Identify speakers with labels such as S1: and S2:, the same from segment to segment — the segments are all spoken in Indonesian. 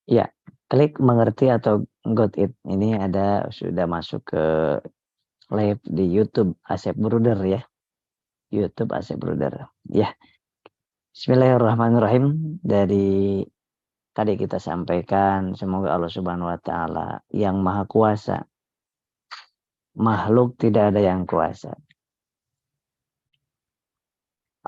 S1: Ya, klik mengerti atau got it. Ini sudah masuk ke live di YouTube Asep Bruder ya. YouTube Asep Bruder. Ya, Bismillahirrahmanirrahim. Dari tadi kita sampaikan semoga Allah Subhanahu wa taala yang Maha Kuasa, makhluk tidak ada yang kuasa.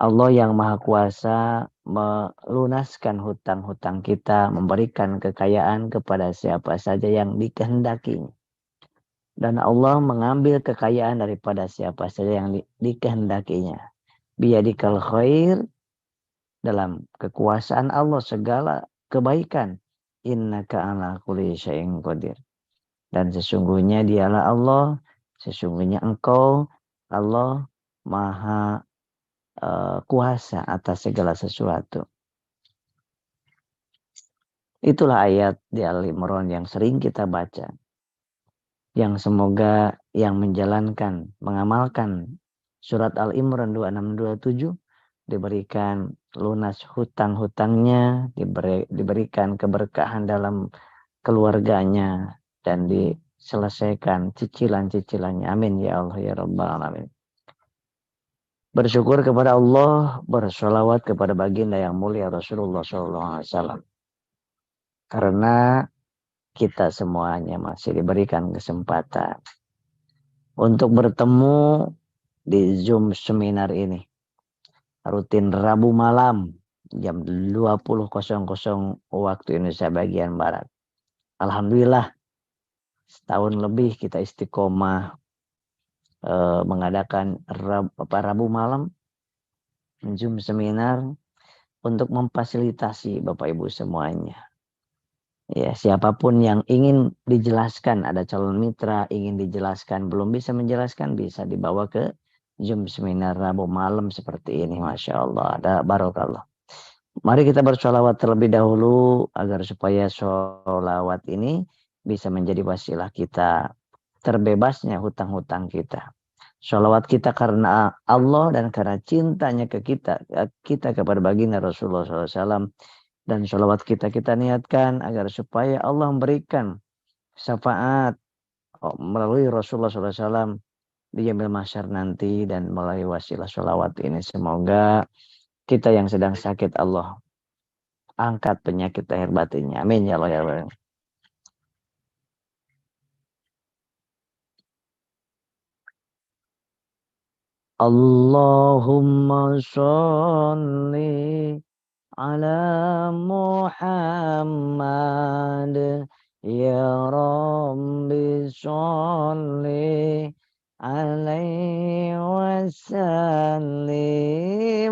S1: Allah yang Maha Kuasa melunaskan hutang-hutang kita, memberikan kekayaan kepada siapa saja yang dikehendakinya. Dan Allah mengambil kekayaan daripada siapa saja yang dikehendakinya. Biyadikal khair, dalam kekuasaan Allah segala kebaikan. Innaka ala kulli syai'in qadir. Dan sesungguhnya dialah Allah, sesungguhnya engkau Allah maha kuasa atas segala sesuatu. Itulah ayat di Al-Imran yang sering kita baca. Yang semoga yang menjalankan, mengamalkan surat Al-Imran 2627 diberikan lunas hutang-hutangnya, diberikan keberkahan dalam keluarganya, dan diselesaikan cicilan-cicilannya. Amin ya Allah ya Rabbal Alamin. Bersyukur kepada Allah, bersolawat kepada baginda yang mulia Rasulullah SAW. Karena kita semuanya masih diberikan kesempatan untuk bertemu di Zoom seminar ini. Rutin Rabu malam jam 20.00 waktu Indonesia bagian Barat. Alhamdulillah setahun lebih kita istiqomah mengadakan Rabu malam Zoom seminar untuk memfasilitasi Bapak Ibu semuanya. Ya, siapapun yang ingin dijelaskan, ada calon mitra ingin dijelaskan, belum bisa menjelaskan, bisa dibawa ke Zoom seminar Rabu malam seperti ini. Masya Allah, ada barokallah. Mari kita bersolawat terlebih dahulu agar supaya solawat ini bisa menjadi wasilah kita terbebasnya hutang-hutang kita. Solawat kita karena Allah dan karena cintanya ke kita kepada baginda Rasulullah SAW. Dan sholawat kita niatkan agar supaya Allah memberikan syafaat melalui Rasulullah SAW di Yaumil Mahsyar nanti, dan melalui wasilah sholawat ini semoga kita yang sedang sakit Allah angkat penyakit lahir batinnya. Amin ya Allah ya Allah. Allahumma sholli ala Muhammad ya Rabbi sholli alaihi wasallim.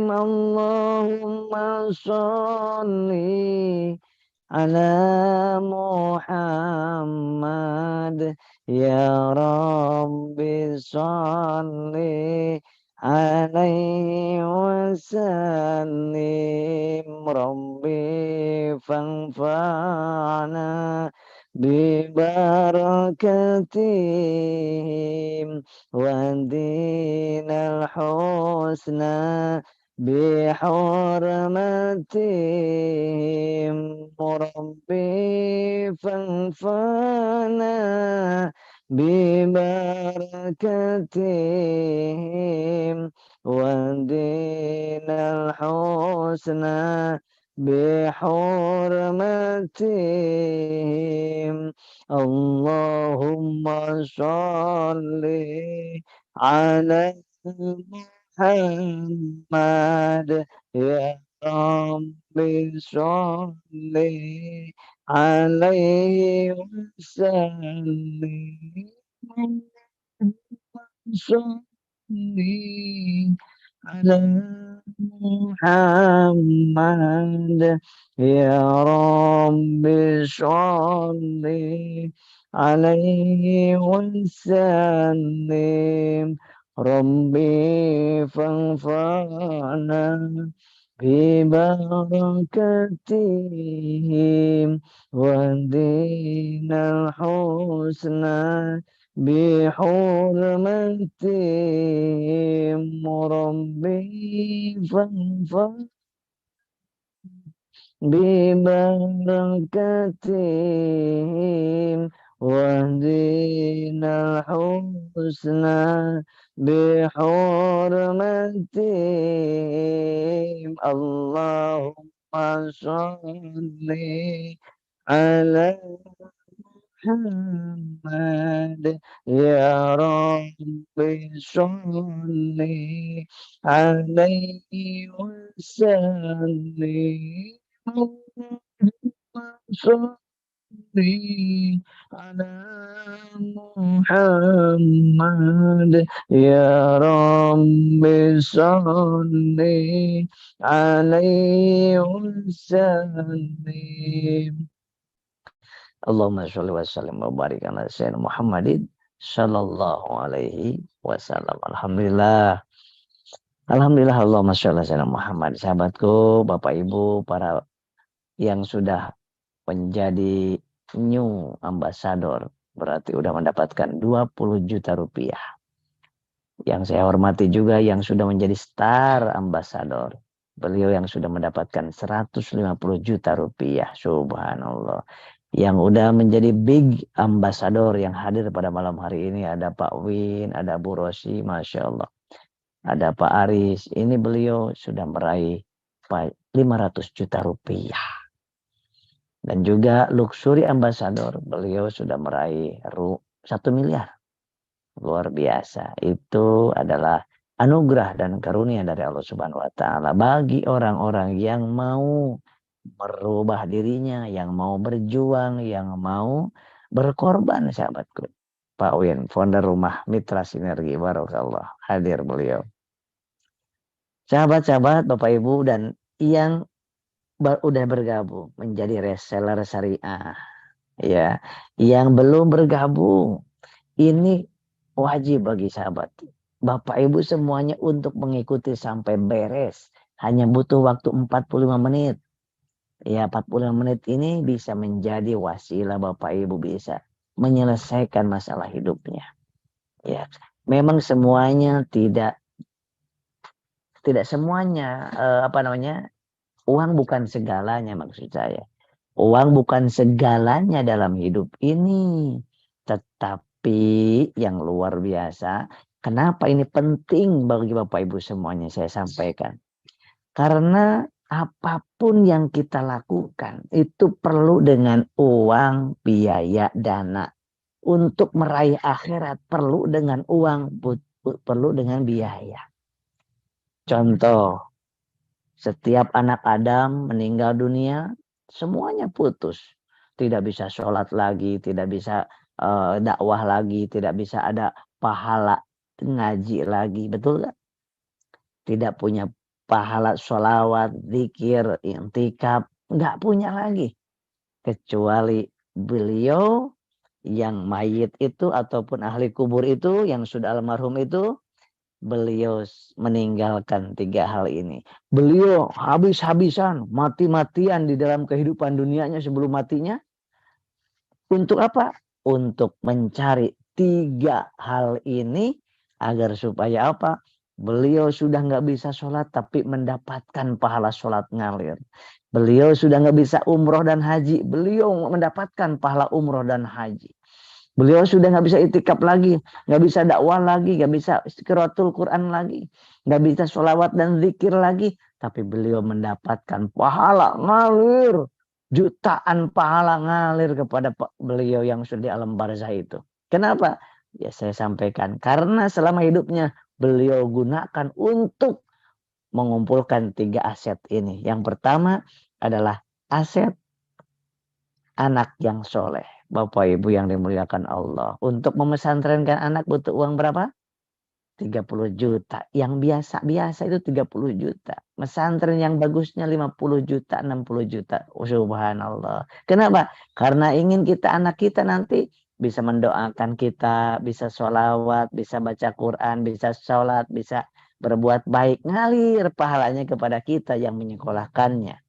S1: Allahumma sholli ala Muhammad ya Rabbi sholli alaihi wasallim. Rabbi fanfa'na bibarakatihim wa dinal husna bihurmatihim. Rabbi fanfa'na bibarakatihim wa dinal husna bihurmatihim. Allahumma sholli ala Muhammad ya Rabbi sholli alaihi wasallim. Sholli ala Muhammad ya Rabbi sholli alaihi wasallim. Rabbi fanfa'na bibarakatihim wa dinal husna bihurmatihim. Rabbi fanfa'na ببركتهم واهدنا الحسنى بحرمتهم اللهم صل على محمد يا رب صل عليه وسلم صل على محمد يا رب صل عليه وسلم Allahumma sholli wa sallim wa barik ala sayyidina Muhammadin sallallahu alaihi wasallam. Alhamdulillah. Alhamdulillah Allahumma sholli wa sallam Muhammad. Sahabatku, Bapak Ibu, para yang sudah menjadi new ambassador berarti udah mendapatkan 20 juta rupiah. Yang saya hormati juga yang sudah menjadi star ambassador. Beliau yang sudah mendapatkan 150 juta rupiah. Subhanallah. Yang udah menjadi big ambassador yang hadir pada malam hari ini. Ada Pak Win, ada Bu Rosi, Masya Allah. Ada Pak Aris. Ini beliau sudah meraih 500 juta rupiah. Dan juga Luxury Ambassador. Beliau sudah meraih 1 miliar. Luar biasa. Itu adalah anugerah dan karunia dari Allah Subhanahu wa taala bagi orang-orang yang mau merubah dirinya, yang mau berjuang, yang mau berkorban, sahabatku. Pak Win, founder rumah Mitra Sinergi, Barakallah, hadir beliau. Sahabat-sahabat, Bapak Ibu, dan yang udah bergabung menjadi reseller syariah, ya, yang belum bergabung, ini wajib bagi sahabat. Bapak Ibu semuanya untuk mengikuti sampai beres. Hanya butuh waktu 45 menit. Ya 45 menit ini bisa menjadi wasilah Bapak Ibu bisa menyelesaikan masalah hidupnya. Ya, memang semuanya tidak semuanya uang bukan segalanya maksud saya. Uang bukan segalanya dalam hidup ini. Tetapi yang luar biasa, kenapa ini penting bagi Bapak Ibu semuanya saya sampaikan. Karena apapun yang kita lakukan itu perlu dengan uang, biaya, dana. Untuk meraih akhirat perlu dengan uang, perlu dengan biaya. Contoh, setiap anak Adam meninggal dunia, semuanya putus. Tidak bisa sholat lagi, tidak bisa dakwah lagi, tidak bisa ada pahala ngaji lagi. Betul gak? Tidak punya pahala sholawat, zikir, intikaf. Nggak punya lagi. Kecuali beliau yang mayit itu ataupun ahli kubur itu, yang sudah almarhum itu, beliau meninggalkan 3 hal ini. Beliau habis-habisan, mati-matian di dalam kehidupan dunianya sebelum matinya. Untuk apa? Untuk mencari 3 hal ini agar supaya apa? Beliau sudah nggak bisa sholat tapi mendapatkan pahala sholat ngalir. Beliau sudah nggak bisa umroh dan haji. Beliau mendapatkan pahala umroh dan haji. Beliau sudah nggak bisa itikaf lagi, nggak bisa dakwah lagi, nggak bisa qiraatul Quran lagi, nggak bisa sholawat dan zikir lagi, tapi beliau mendapatkan pahala ngalir, jutaan pahala ngalir kepada beliau yang sudah di alam barzah itu. Kenapa? Ya saya sampaikan, karena selama hidupnya beliau gunakan untuk mengumpulkan 3 aset ini. Yang pertama adalah aset anak yang soleh. Bapak Ibu yang dimuliakan Allah. Untuk memesantrenkan anak butuh uang berapa? 30 juta. Yang biasa-biasa itu 30 juta. Mesantren yang bagusnya 50 juta, 60 juta. Oh, subhanallah. Kenapa? Karena ingin anak kita nanti bisa mendoakan kita, bisa sholawat, bisa baca Quran, bisa sholat, bisa berbuat baik. Ngalir pahalanya kepada kita yang menyekolahkannya.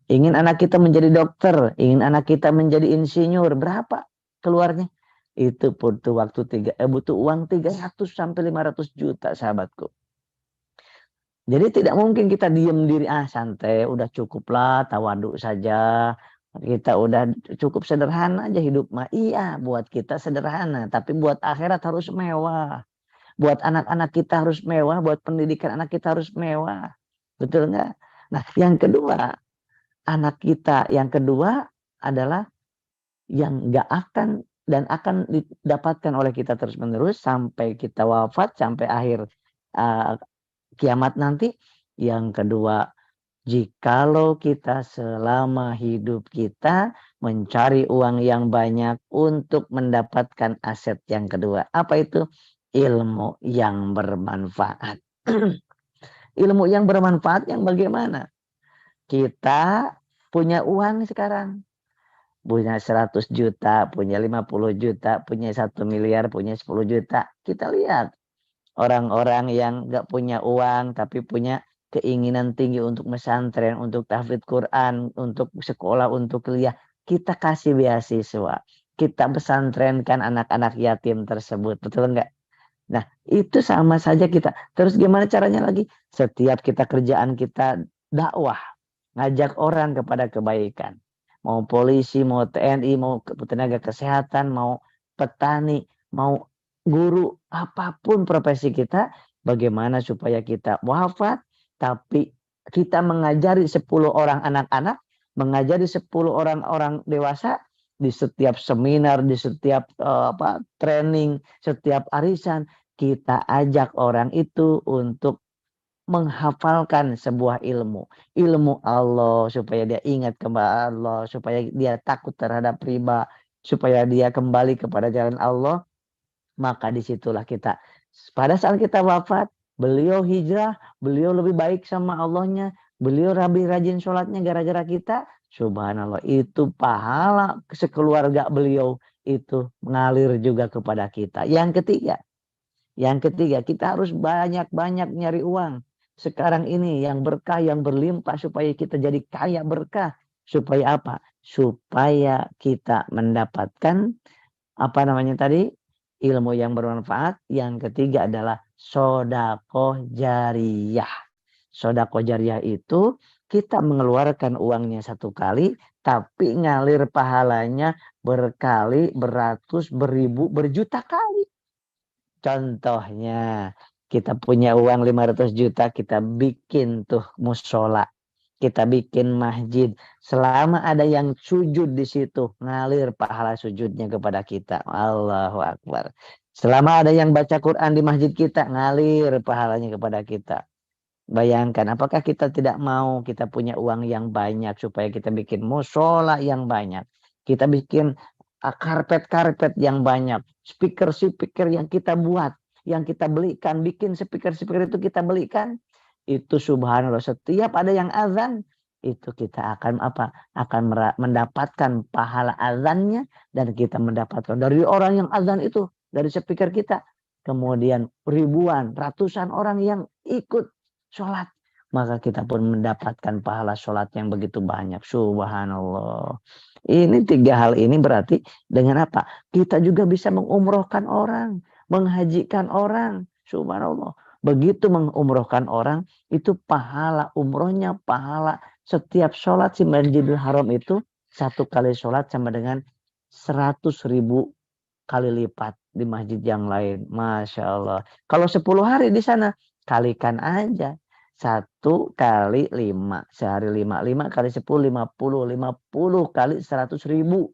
S1: Ingin anak kita menjadi dokter, ingin anak kita menjadi insinyur, berapa keluarnya? Itu butuh uang 300 sampai 500 juta, sahabatku. Jadi tidak mungkin kita diem diri, santai, udah cukuplah, tawaduk saja. Kita udah cukup sederhana aja hidup mah. Iya, buat kita sederhana, tapi buat akhirat harus mewah. Buat anak-anak kita harus mewah, buat pendidikan anak kita harus mewah. Betul nggak? Nah, yang kedua, anak kita yang kedua adalah yang nggak akan dan akan didapatkan oleh kita terus-menerus sampai kita wafat, sampai akhir uh, kiamat nanti. Yang kedua, jikalau kita selama hidup kita mencari uang yang banyak untuk mendapatkan aset yang kedua. Apa itu? Ilmu yang bermanfaat. Ilmu yang bermanfaat yang bagaimana? Kita punya uang sekarang. Punya 100 juta, punya 50 juta, punya 1 miliar, punya 10 juta. Kita lihat orang-orang yang gak punya uang tapi punya keinginan tinggi untuk pesantren, untuk tahfidz Quran, untuk sekolah, untuk kuliah. Kita kasih beasiswa. Kita pesantrenkan anak-anak yatim tersebut. Betul enggak? Nah, itu sama saja kita. Terus gimana caranya lagi? Setiap kita kerjaan kita dakwah. Ngajak orang kepada kebaikan. Mau polisi, mau TNI, mau tenaga kesehatan, mau petani, mau guru, apapun profesi kita. Bagaimana supaya kita wafat, tapi kita mengajari 10 orang anak-anak, mengajari 10 orang-orang dewasa, di setiap seminar, di setiap training, setiap arisan, kita ajak orang itu untuk menghafalkan sebuah ilmu. Ilmu Allah supaya dia ingat kepada Allah, supaya dia takut terhadap riba, supaya dia kembali kepada jalan Allah. Maka disitulah kita, pada saat kita wafat, beliau hijrah, beliau lebih baik sama Allahnya, beliau rajin sholatnya gara-gara kita. Subhanallah, itu pahala sekeluarga beliau itu mengalir juga kepada kita. Yang ketiga, kita harus banyak-banyak nyari uang. Sekarang ini yang berkah, yang berlimpah, supaya kita jadi kaya berkah. Supaya apa? Supaya kita mendapatkan apa namanya tadi? Ilmu yang bermanfaat. Yang ketiga adalah sodaqoh jariyah. Sodaqoh jariyah itu kita mengeluarkan uangnya 1 kali, tapi ngalir pahalanya berkali, beratus, beribu, berjuta kali. Contohnya, kita punya uang 500 juta, kita bikin tuh musola. Kita bikin masjid. Selama ada yang sujud di situ, ngalir pahala sujudnya kepada kita. Allahu Akbar. Selama ada yang baca Quran di masjid kita, ngalir pahalanya kepada kita. Bayangkan, apakah kita tidak mau kita punya uang yang banyak supaya kita bikin musola yang banyak. Kita bikin karpet-karpet yang banyak. Speaker-speaker yang kita buat, yang kita belikan. Bikin speaker-speaker itu kita belikan. Itu subhanallah, setiap ada yang azan, itu kita akan mendapatkan pahala azannya, dan kita mendapatkan dari orang yang azan itu, dari speaker kita. Kemudian ribuan, ratusan orang yang ikut sholat, maka kita pun mendapatkan pahala sholat yang begitu banyak. Subhanallah. Ini 3 hal ini berarti dengan apa? Kita juga bisa mengumrohkan orang, menghajikan orang. Subhanallah. Begitu mengumrohkan orang, itu pahala umrohnya, pahala setiap sholat di Masjidil Haram itu, 1 kali sholat sama dengan 100.000 kali lipat di masjid yang lain. Masya Allah. Kalau 10 hari di sana, kalikan aja. 1 kali 5. Sehari 5. 5 kali 10, 50. 50 kali 100.000.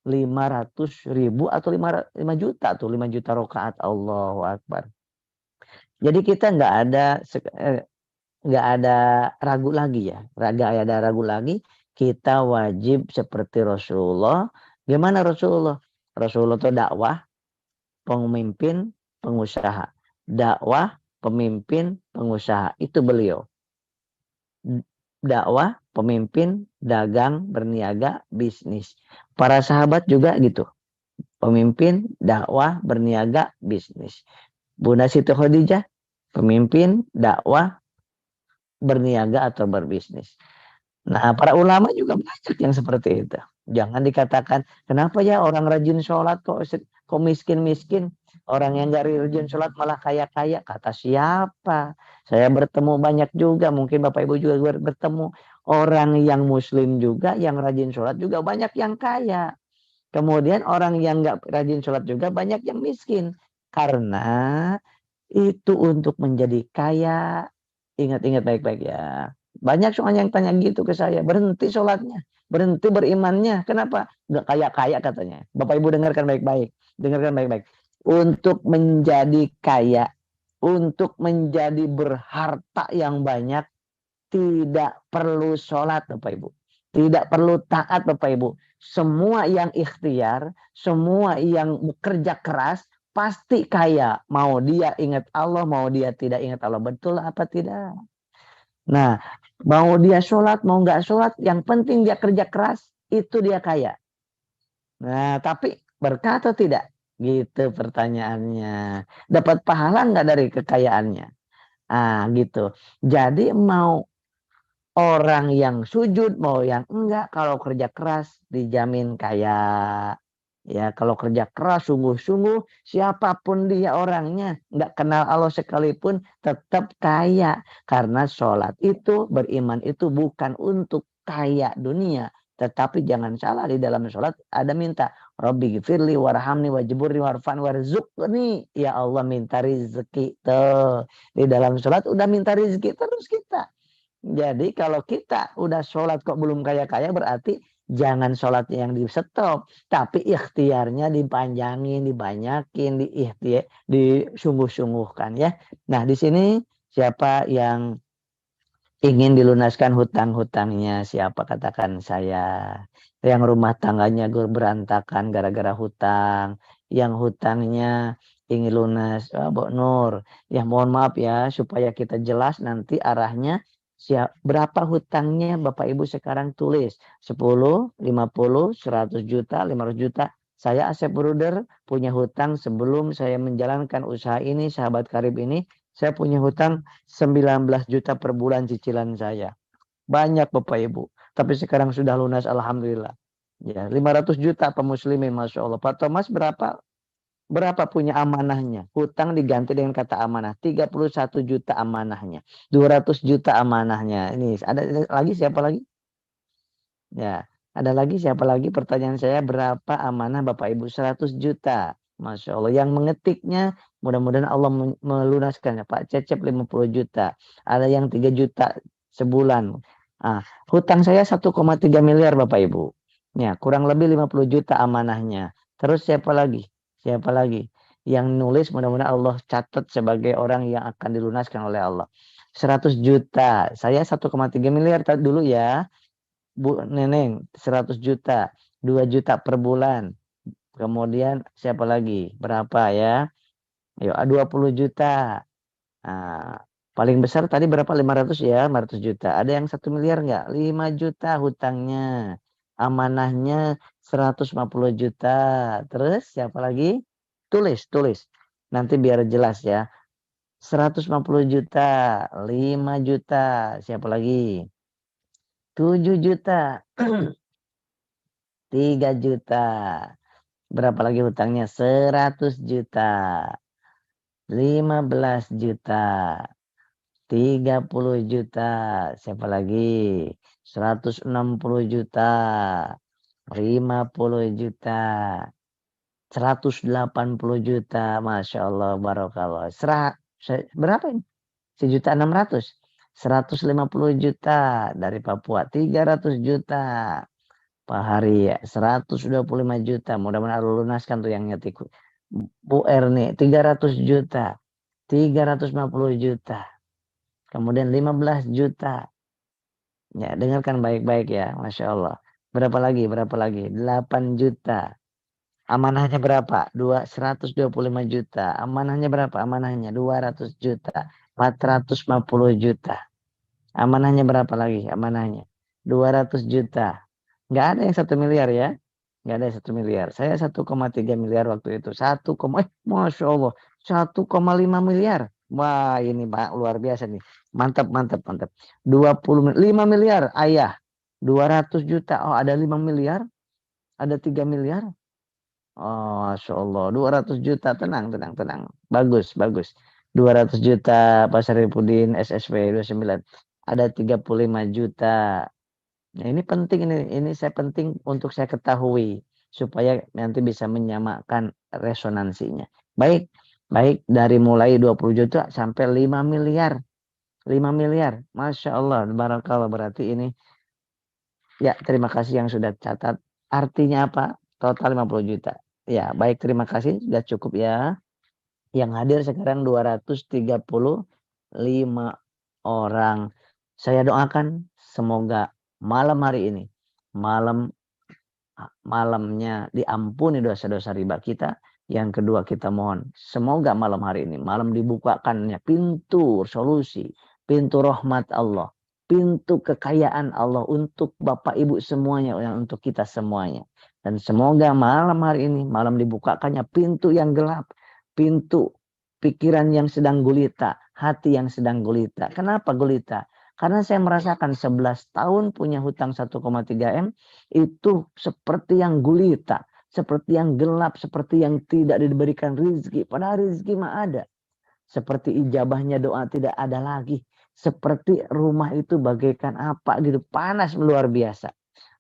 S1: 500.000 atau 5 juta tuh. 5 juta rakaat. Allahu Akbar. Jadi kita nggak ada ragu lagi ya. Nggak ada ragu lagi. Kita wajib seperti Rasulullah. Gimana Rasulullah? Rasulullah itu dakwah, pemimpin, pengusaha. Dakwah, pemimpin, pengusaha. Itu beliau. Dakwah, pemimpin, dagang, berniaga, bisnis. Para sahabat juga gitu. Pemimpin, dakwah, berniaga, bisnis. Bunda Siti Khadijah, pemimpin, dakwah, berniaga atau berbisnis. Nah, para ulama juga banyak yang seperti itu. Jangan dikatakan, kenapa ya orang rajin sholat kok miskin-miskin. Orang yang gak rajin sholat malah kaya-kaya. Kata siapa? Saya bertemu banyak juga. Mungkin Bapak Ibu juga bertemu. Orang yang muslim juga, yang rajin sholat juga banyak yang kaya. Kemudian orang yang gak rajin sholat juga banyak yang miskin. Karena itu untuk menjadi kaya. Ingat-ingat baik-baik ya. Banyak soalnya yang tanya gitu ke saya. Berhenti sholatnya. Berhenti berimannya. Kenapa? Gak kaya-kaya katanya. Bapak Ibu dengarkan baik-baik. Dengarkan baik-baik. Untuk menjadi kaya, untuk menjadi berharta yang banyak, tidak perlu sholat Bapak Ibu. Tidak perlu taat Bapak Ibu. Semua yang ikhtiar, semua yang bekerja keras, pasti kaya. Mau dia ingat Allah, mau dia tidak ingat Allah. Betul apa tidak? Nah, mau dia sholat, mau nggak sholat, yang penting dia kerja keras, itu dia kaya. Nah, tapi berkah atau tidak? Gitu pertanyaannya. Dapat pahala nggak dari kekayaannya? Ah, gitu. Jadi mau orang yang sujud, mau yang enggak, kalau kerja keras dijamin kaya. Ya, kalau kerja keras sungguh-sungguh, siapapun dia orangnya, enggak kenal Allah sekalipun, tetap kaya. Karena sholat itu, beriman itu bukan untuk kaya dunia. Tetapi jangan salah, di dalam sholat ada minta, Rabbi gfirli warhamni wajburni warfan warzuqni. Ya Allah, minta rizki. Tuh. Di dalam sholat udah minta rizki terus kita. Jadi kalau kita udah sholat kok belum kaya-kaya, berarti jangan sholatnya yang di stop. Tapi ikhtiarnya dipanjangin, dibanyakin, disungguh-sungguhkan ya. Nah di sini siapa yang ingin dilunaskan hutang-hutangnya, siapa, katakan saya. Yang rumah tangganya berantakan gara-gara hutang. Yang hutangnya ingin lunas, Bu Nur. Ya mohon maaf ya, supaya kita jelas nanti arahnya. Berapa hutangnya Bapak Ibu sekarang tulis. 10, 50, 100 juta, 500 juta. Saya Asep Bruder punya hutang sebelum saya menjalankan usaha ini, sahabat karib ini. Saya punya hutang 19 juta per bulan cicilan saya. Banyak Bapak Ibu. Tapi sekarang sudah lunas alhamdulillah. Ya, 500 juta Pak Muslimin, Masya Allah. Pak Thomas berapa punya amanahnya? Hutang diganti dengan kata amanah. 31 juta amanahnya. 200 juta amanahnya. Ini ada lagi, siapa lagi? Ya, ada lagi siapa lagi? Pertanyaan saya, berapa amanah Bapak Ibu? 100 juta. Masya Allah. Yang mengetiknya mudah-mudahan Allah melunaskan. Pak Cecep 50 juta. Ada yang 3 juta sebulan. Ah, hutang saya 1,3 miliar Bapak Ibu. Ya, kurang lebih 50 juta amanahnya. Terus siapa lagi? Siapa lagi? Yang nulis mudah-mudahan Allah catat sebagai orang yang akan dilunaskan oleh Allah. 100 juta. Saya 1,3 miliar dulu ya. Bu Neneng 100 juta, 2 juta per bulan. Kemudian siapa lagi? Berapa ya? Ayo 20 juta. Nah, paling besar tadi berapa? 500 ya, 500 juta. Ada yang 1 miliar enggak? 5 juta hutangnya. Amanahnya 150 juta. Terus siapa lagi? Tulis. Nanti biar jelas ya. 150 juta, 5 juta. Siapa lagi? 7 juta. 3 juta. Berapa lagi hutangnya? 100 juta. 15 juta. 30 juta. Siapa lagi? 160 juta. 50 juta. 180 juta. Masya Allah. Barakallah. Berapa ini? 1.600.000. 150 juta dari Papua. 300 juta. Pak Hari ya, 125 juta. Mudah-mudahan Allah lunaskan tuh yang nyetik. Bu Erni 300 juta. 350 juta. Kemudian 15 juta. Ya, dengarkan baik-baik ya. Masya Allah. Berapa lagi? 8 juta. Amanahnya berapa? 125 juta. Amanahnya berapa? Amanahnya 200 juta. 450 juta. Amanahnya berapa lagi? Amanahnya 200 juta. Nggak ada yang 1 miliar ya. Nggak ada yang 1 miliar. Saya 1,3 miliar waktu itu. Masya Allah. 1,5 miliar. Wah ini Pak luar biasa nih. Mantap. 5 miliar ayah. 200 juta. Oh ada 5 miliar. Ada 3 miliar. Oh, Masya Allah. 200 juta. Tenang, tenang, tenang. Bagus, bagus. 200 juta Pak Sarifudin SSW 29. Ada 35 juta. Nah, ini penting ini saya penting untuk saya ketahui supaya nanti bisa menyamakan resonansinya. Baik, baik dari mulai 20 juta sampai 5 miliar. 5 miliar. Masya Allah, barakallah berarti ini. Ya, terima kasih yang sudah catat. Artinya apa? Total 50 juta. Ya, baik terima kasih sudah cukup ya. Yang hadir sekarang 235 orang. Saya doakan semoga malam hari ini, malamnya diampuni dosa-dosa riba kita. Yang kedua kita mohon semoga malam hari ini malam dibukakannya pintu solusi, pintu rahmat Allah, pintu kekayaan Allah untuk Bapak Ibu semuanya, untuk kita semuanya. Dan semoga malam hari ini malam dibukakannya pintu yang gelap, pintu pikiran yang sedang gulita, hati yang sedang gulita. Kenapa gulita? Karena saya merasakan 11 tahun punya hutang 1,3 M itu seperti yang gulita, seperti yang gelap, seperti yang tidak diberikan rizki. Padahal rizki mah ada. Seperti ijabahnya doa tidak ada lagi. Seperti rumah itu bagaikan apa gitu, panas luar biasa.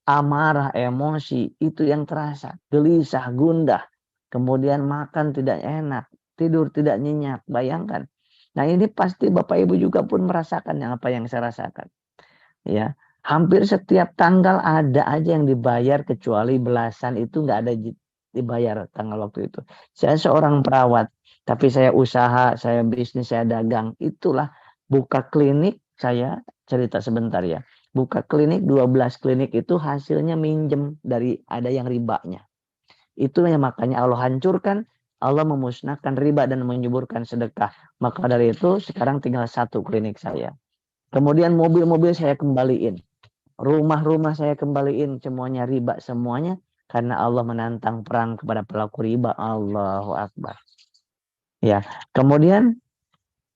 S1: Amarah, emosi itu yang terasa. Gelisah, gundah. Kemudian makan tidak enak, tidur tidak nyenyak. Bayangkan. Nah ini pasti Bapak Ibu juga pun merasakan yang apa yang saya rasakan. Ya, hampir setiap tanggal ada aja yang dibayar kecuali belasan itu nggak ada dibayar tanggal waktu itu. Saya seorang perawat, tapi saya usaha, saya bisnis, saya dagang. Itulah buka klinik, saya cerita sebentar ya. Buka klinik 12 klinik itu hasilnya minjem dari ada yang ribanya. Itu yang makanya Allah hancurkan, Allah memusnahkan riba dan menyuburkan sedekah. Maka dari itu sekarang tinggal satu klinik saya. Kemudian mobil-mobil saya kembaliin. Rumah-rumah saya kembaliin. Semuanya riba semuanya. Karena Allah menantang perang kepada pelaku riba. Allahu Akbar. Ya, kemudian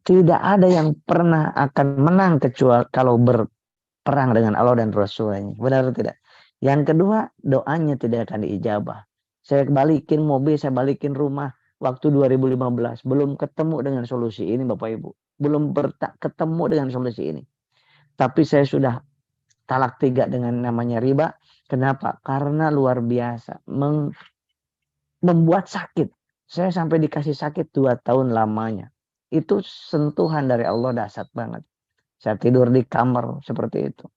S1: tidak ada yang pernah akan menang kecuali kalau berperang dengan Allah dan Rasulnya. Benar atau tidak? Yang kedua, doanya tidak akan diijabah. Saya balikin mobil, saya balikin rumah waktu 2015. Belum ketemu dengan solusi ini Bapak Ibu. Belum ketemu dengan solusi ini. Tapi saya sudah talak 3 dengan namanya riba. Kenapa? Karena luar biasa. Membuat sakit. Saya sampai dikasih sakit 2 tahun lamanya. Itu sentuhan dari Allah dahsyat banget. Saya tidur di kamar seperti itu.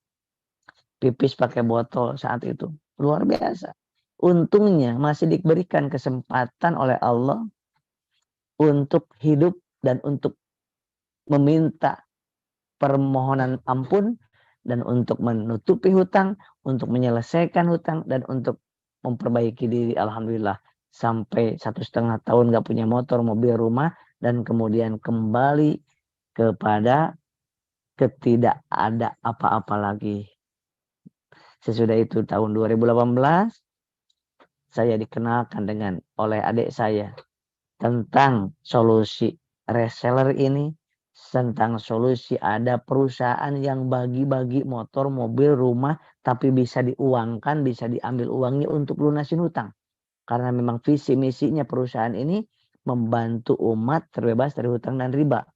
S1: Pipis pakai botol saat itu. Luar biasa. Untungnya masih diberikan kesempatan oleh Allah untuk hidup dan untuk meminta permohonan ampun dan untuk menutupi hutang, untuk menyelesaikan hutang dan untuk memperbaiki diri. Alhamdulillah sampai 1,5 tahun gak punya motor, mobil, rumah dan kemudian kembali kepada ketidak ada apa-apa lagi. Sesudah itu tahun 2018 saya dikenalkan oleh adik saya tentang solusi reseller ini, tentang solusi ada perusahaan yang bagi-bagi motor, mobil, rumah, tapi bisa diuangkan, bisa diambil uangnya untuk lunasin hutang. Karena memang visi misinya perusahaan ini membantu umat terbebas dari hutang dan riba.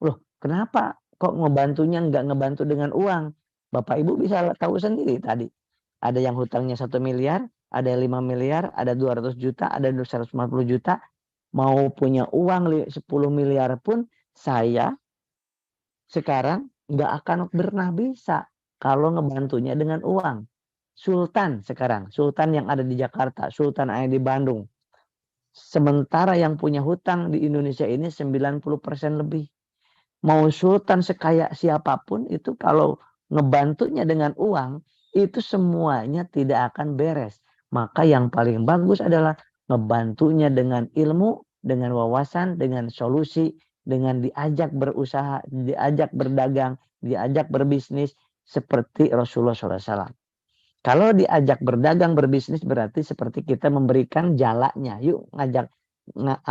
S1: Loh, kenapa kok ngebantunya nggak ngebantu dengan uang? Bapak Ibu bisa tahu sendiri tadi. Ada yang hutangnya 1 miliar, ada yang 5 miliar, ada 200 juta, ada 250 juta. Mau punya uang 10 miliar pun saya sekarang nggak akan pernah bisa kalau ngebantunya dengan uang. Sultan sekarang, Sultan yang ada di Jakarta, Sultan yang ada di Bandung. Sementara yang punya hutang di Indonesia ini 90% lebih. Mau sultan sekaya siapapun itu kalau ngebantunya dengan uang, itu semuanya tidak akan beres. Maka yang paling bagus adalah ngebantunya dengan ilmu, dengan wawasan, dengan solusi, dengan diajak berusaha, diajak berdagang, diajak berbisnis seperti Rasulullah SAW. Kalau diajak berdagang, berbisnis berarti seperti kita memberikan jalaknya. Yuk ngajak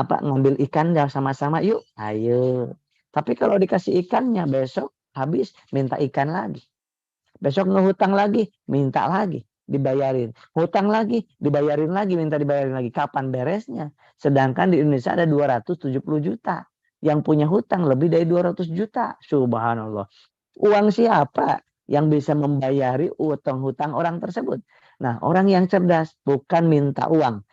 S1: ngambil ikan sama-sama yuk. Ayo. Tapi kalau dikasih ikannya besok habis minta ikan lagi. Besok ngehutang lagi, minta lagi. dibayarin. Hutang lagi, dibayarin lagi, minta dibayarin lagi. Kapan beresnya? Sedangkan di Indonesia ada 270 juta. Yang punya hutang lebih dari 200 juta. Subhanallah. Uang siapa yang bisa membayari utang-hutang orang tersebut? Nah, orang yang cerdas bukan minta uang,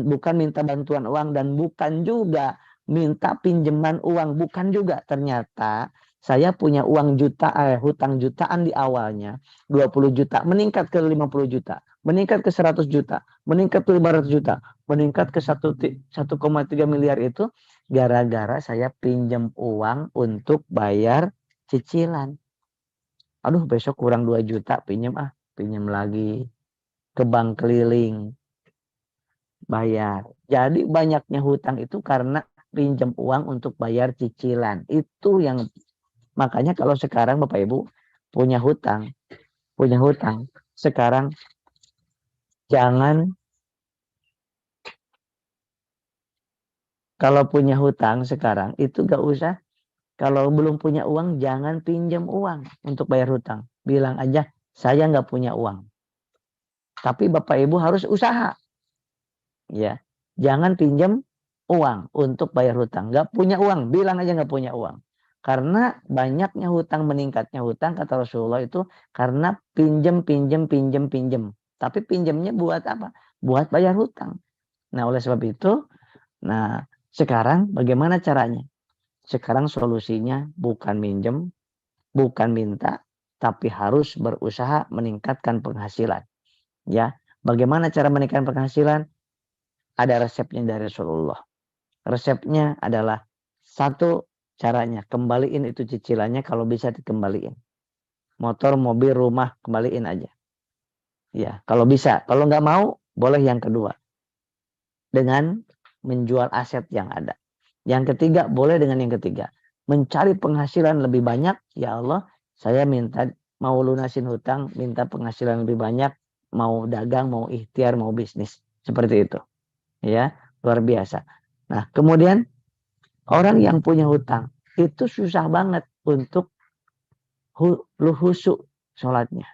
S1: bukan minta bantuan uang, dan bukan juga minta pinjaman uang, bukan juga. Ternyata saya punya uang hutang jutaan di awalnya, 20 juta, meningkat ke 50 juta, meningkat ke 100 juta, meningkat ke 500 juta, meningkat ke 1,3 miliar itu gara-gara saya pinjam uang untuk bayar cicilan. Aduh, besok kurang 2 juta, pinjam lagi ke bank keliling, bayar. Jadi banyaknya hutang itu karena pinjam uang untuk bayar cicilan. Itu yang makanya kalau sekarang Bapak Ibu punya hutang, sekarang jangan, kalau punya hutang sekarang itu gak usah, kalau belum punya uang jangan pinjam uang untuk bayar hutang. Bilang aja saya nggak punya uang. Tapi Bapak Ibu harus usaha. Ya, jangan pinjam uang untuk bayar hutang. Nggak punya uang, bilang aja nggak punya uang. Karena banyaknya hutang, meningkatnya hutang, kata Rasulullah itu karena pinjam. Tapi pinjamnya buat apa? Buat bayar hutang. Nah, oleh sebab itu, nah sekarang bagaimana caranya? Sekarang solusinya bukan minjem, bukan minta, tapi harus berusaha meningkatkan penghasilan. Ya, bagaimana cara meningkatkan penghasilan? Ada resepnya dari Rasulullah. Resepnya adalah satu, caranya kembaliin itu cicilannya kalau bisa dikembaliin. Motor, mobil, rumah, kembaliin aja. Ya, kalau bisa. Kalau nggak mau, boleh yang kedua. Dengan menjual aset yang ada. Yang ketiga, boleh dengan yang ketiga. Mencari penghasilan lebih banyak. Ya Allah, saya minta, mau lunasin hutang, minta penghasilan lebih banyak. Mau dagang, mau ikhtiar, mau bisnis. Seperti itu. Ya, luar biasa. Nah, kemudian orang yang punya hutang itu susah banget untuk khusyuk sholatnya.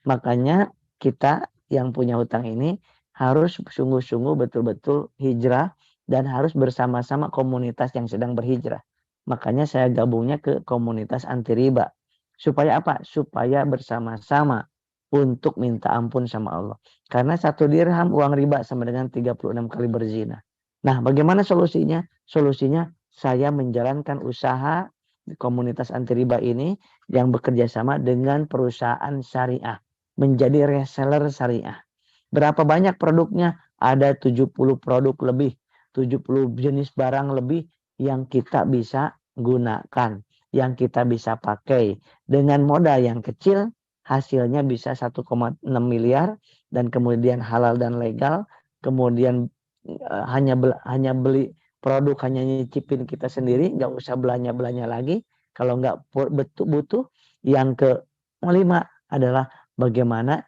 S1: Makanya kita yang punya hutang ini harus sungguh-sungguh betul-betul hijrah dan harus bersama-sama komunitas yang sedang berhijrah. Makanya saya gabungnya ke komunitas anti riba. Supaya apa? Supaya bersama-sama untuk minta ampun sama Allah. Karena 1 dirham uang riba sama dengan 36 kali berzina. Nah, bagaimana solusinya? Solusinya saya menjalankan usaha di komunitas anti riba ini yang bekerja sama dengan perusahaan syariah. Menjadi reseller syariah. Berapa banyak produknya? Ada 70 produk lebih. 70 jenis barang lebih yang kita bisa gunakan. Yang kita bisa pakai. Dengan modal yang kecil, hasilnya bisa 1,6 miliar. Dan kemudian halal dan legal. Kemudian hanya beli produk, hanya nyicipin kita sendiri, nggak usah belanja lagi kalau nggak butuh. Yang kelima adalah bagaimana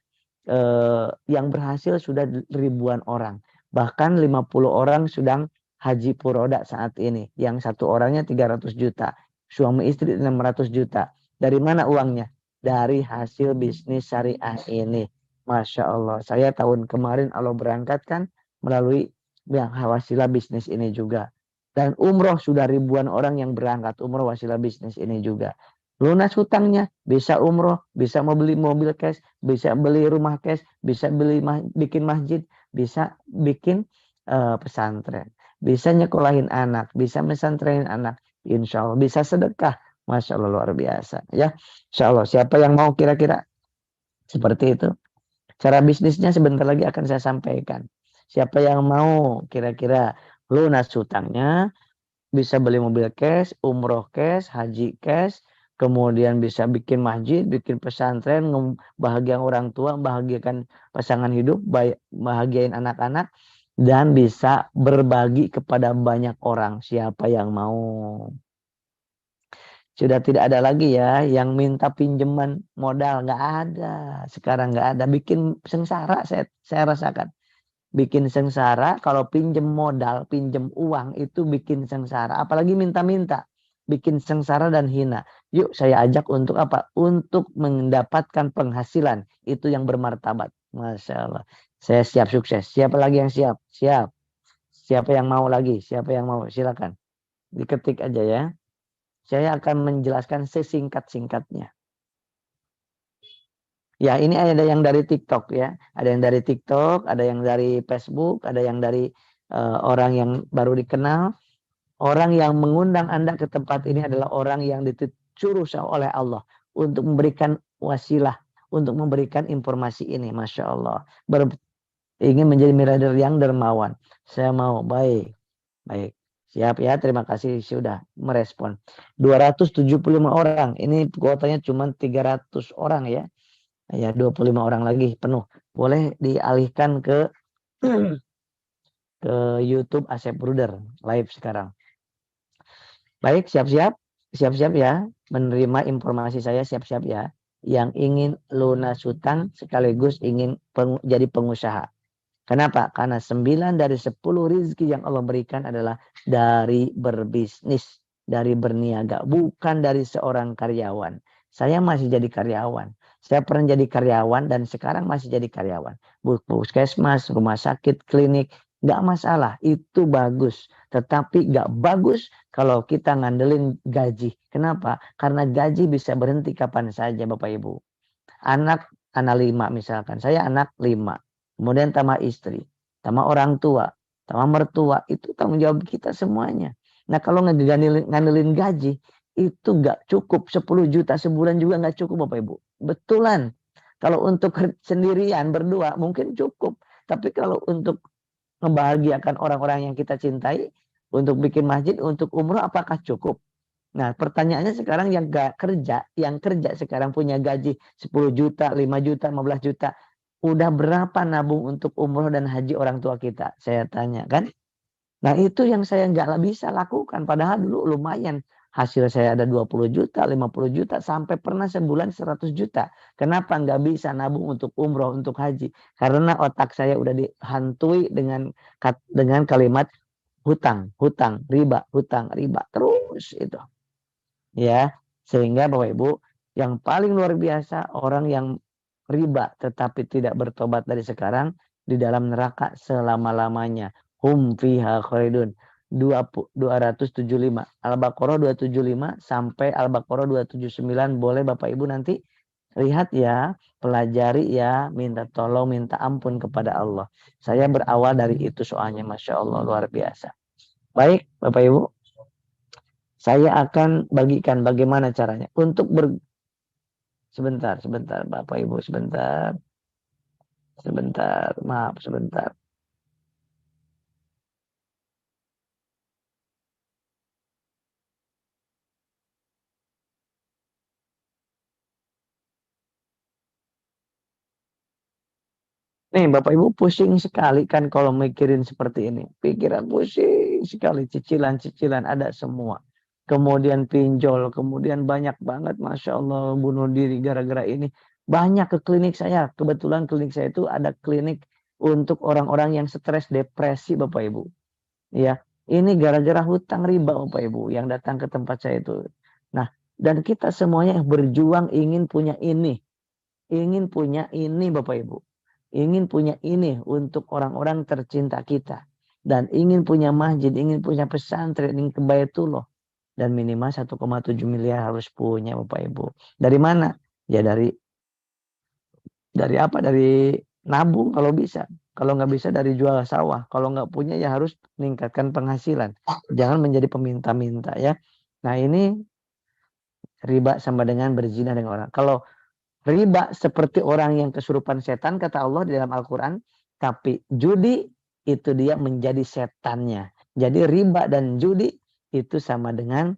S1: yang berhasil sudah ribuan orang, bahkan 50 orang sedang haji puroda saat ini, yang satu orangnya 300 juta, suami istri 600 juta. Dari mana uangnya? Dari hasil bisnis syariah ini. Masya Allah, saya tahun kemarin Allah berangkatkan melalui yang wasilah bisnis ini juga. Dan umroh sudah ribuan orang yang berangkat umroh wasilah bisnis ini juga. Lunas hutangnya, bisa umroh, bisa mau beli mobil cash, bisa beli rumah cash, bisa bikin masjid, bisa bikin pesantren, bisa nyekolahin anak, bisa mesantrenin anak, insya Allah bisa sedekah. Masya Allah, luar biasa. Ya, insya Allah. Siapa yang mau kira-kira seperti itu? Cara bisnisnya sebentar lagi akan saya sampaikan. Siapa yang mau kira-kira lunas hutangnya, bisa beli mobil cash, umroh cash, haji cash, kemudian bisa bikin masjid, bikin pesantren, bahagiain orang tua, bahagiakan pasangan hidup, bahagiain anak-anak, dan bisa berbagi kepada banyak orang. Siapa yang mau? Sudah tidak ada lagi ya yang minta pinjaman modal, nggak ada. Sekarang nggak ada, bikin sengsara saya rasakan. Bikin sengsara, kalau pinjem modal, pinjem uang itu bikin sengsara. Apalagi minta-minta, bikin sengsara dan hina. Yuk saya ajak untuk apa? Untuk mendapatkan penghasilan, itu yang bermartabat. Masya Allah. Saya siap sukses. Siapa lagi yang siap? Siap. Siapa yang mau lagi? Siapa yang mau? Silakan. Diketik aja ya. Saya akan menjelaskan sesingkat-singkatnya. Ya, ini ada yang dari TikTok ya. Ada yang dari TikTok, ada yang dari Facebook, ada yang dari orang yang baru dikenal. Orang yang mengundang Anda ke tempat ini adalah orang yang disuruh oleh Allah untuk memberikan wasilah, untuk memberikan informasi ini. Masya Allah. Ingin menjadi miliarder yang dermawan. Saya mau. Baik. Baik. Siap ya. Terima kasih sudah merespon. 275 orang. Ini kuotanya cuma 300 orang ya. Ya, 25 orang lagi penuh. Boleh dialihkan ke YouTube Asep Bruder live sekarang. Baik, siap-siap. Siap-siap ya. Menerima informasi saya, siap-siap ya. Yang ingin lunas hutang sekaligus ingin jadi pengusaha. Kenapa? Karena 9 dari 10 rizki yang Allah berikan adalah dari berbisnis, dari berniaga, bukan dari seorang karyawan. Saya masih jadi karyawan. Saya pernah jadi karyawan dan sekarang masih jadi karyawan. Puskesmas, rumah sakit, klinik, nggak masalah. Itu bagus. Tetapi nggak bagus kalau kita ngandelin gaji. Kenapa? Karena gaji bisa berhenti kapan saja Bapak Ibu. Anak 5 misalkan. Saya anak 5. Kemudian tambah istri, tambah orang tua, tambah mertua. Itu tanggung jawab kita semuanya. Nah kalau ngandelin gaji, itu gak cukup. 10 juta sebulan juga gak cukup Bapak Ibu. Betulan. Kalau untuk sendirian berdua mungkin cukup. Tapi kalau untuk membahagiakan orang-orang yang kita cintai, untuk bikin masjid, untuk umroh apakah cukup? Nah, pertanyaannya sekarang yang kerja sekarang punya gaji 10 juta, 5 juta, 15 juta. Udah berapa nabung untuk umroh dan haji orang tua kita? Saya tanya kan. Nah, itu yang saya nggak bisa lakukan. Padahal dulu lumayan. Hasil saya ada 20 juta, 50 juta, sampai pernah sebulan 100 juta. Kenapa nggak bisa nabung untuk umroh, untuk haji? Karena otak saya udah dihantui dengan kalimat hutang, hutang, riba, hutang, riba. Terus itu. Ya, sehingga Bapak Ibu yang paling luar biasa orang yang riba tetapi tidak bertobat dari sekarang di dalam neraka selama-lamanya. Hum fiha khalidun. 275 Al-Baqarah 275 sampai Al-Baqarah 279. Boleh Bapak Ibu nanti lihat ya, pelajari ya, minta tolong, minta ampun kepada Allah. Saya berawal dari itu soalnya, Masya Allah luar biasa. Baik Bapak Ibu, saya akan bagikan bagaimana caranya untuk sebentar Bapak Ibu sebentar maaf sebentar. Nih Bapak Ibu pusing sekali kan kalau mikirin seperti ini. Pikiran pusing sekali, cicilan-cicilan ada semua. Kemudian pinjol, kemudian banyak banget Masya Allah bunuh diri gara-gara ini. Banyak ke klinik saya. Kebetulan klinik saya itu ada klinik untuk orang-orang yang stres, depresi Bapak Ibu. Ya, ini gara-gara hutang riba Bapak Ibu yang datang ke tempat saya itu. Nah, dan kita semuanya berjuang ingin punya ini. Ingin punya ini Bapak Ibu. Ingin punya ini untuk orang-orang tercinta kita. Dan ingin punya masjid, ingin punya pesantren, ingin ke Baitullah. Dan minimal 1,7 miliar harus punya Bapak Ibu. Dari mana? Ya dari apa? Dari nabung kalau bisa. Kalau nggak bisa dari jual sawah. Kalau nggak punya ya harus meningkatkan penghasilan. Jangan menjadi peminta-minta ya. Nah ini riba sama dengan berzina dengan orang. Kalau riba seperti orang yang kesurupan setan kata Allah di dalam Al-Quran. Tapi judi itu dia menjadi setannya. Jadi riba dan judi itu sama dengan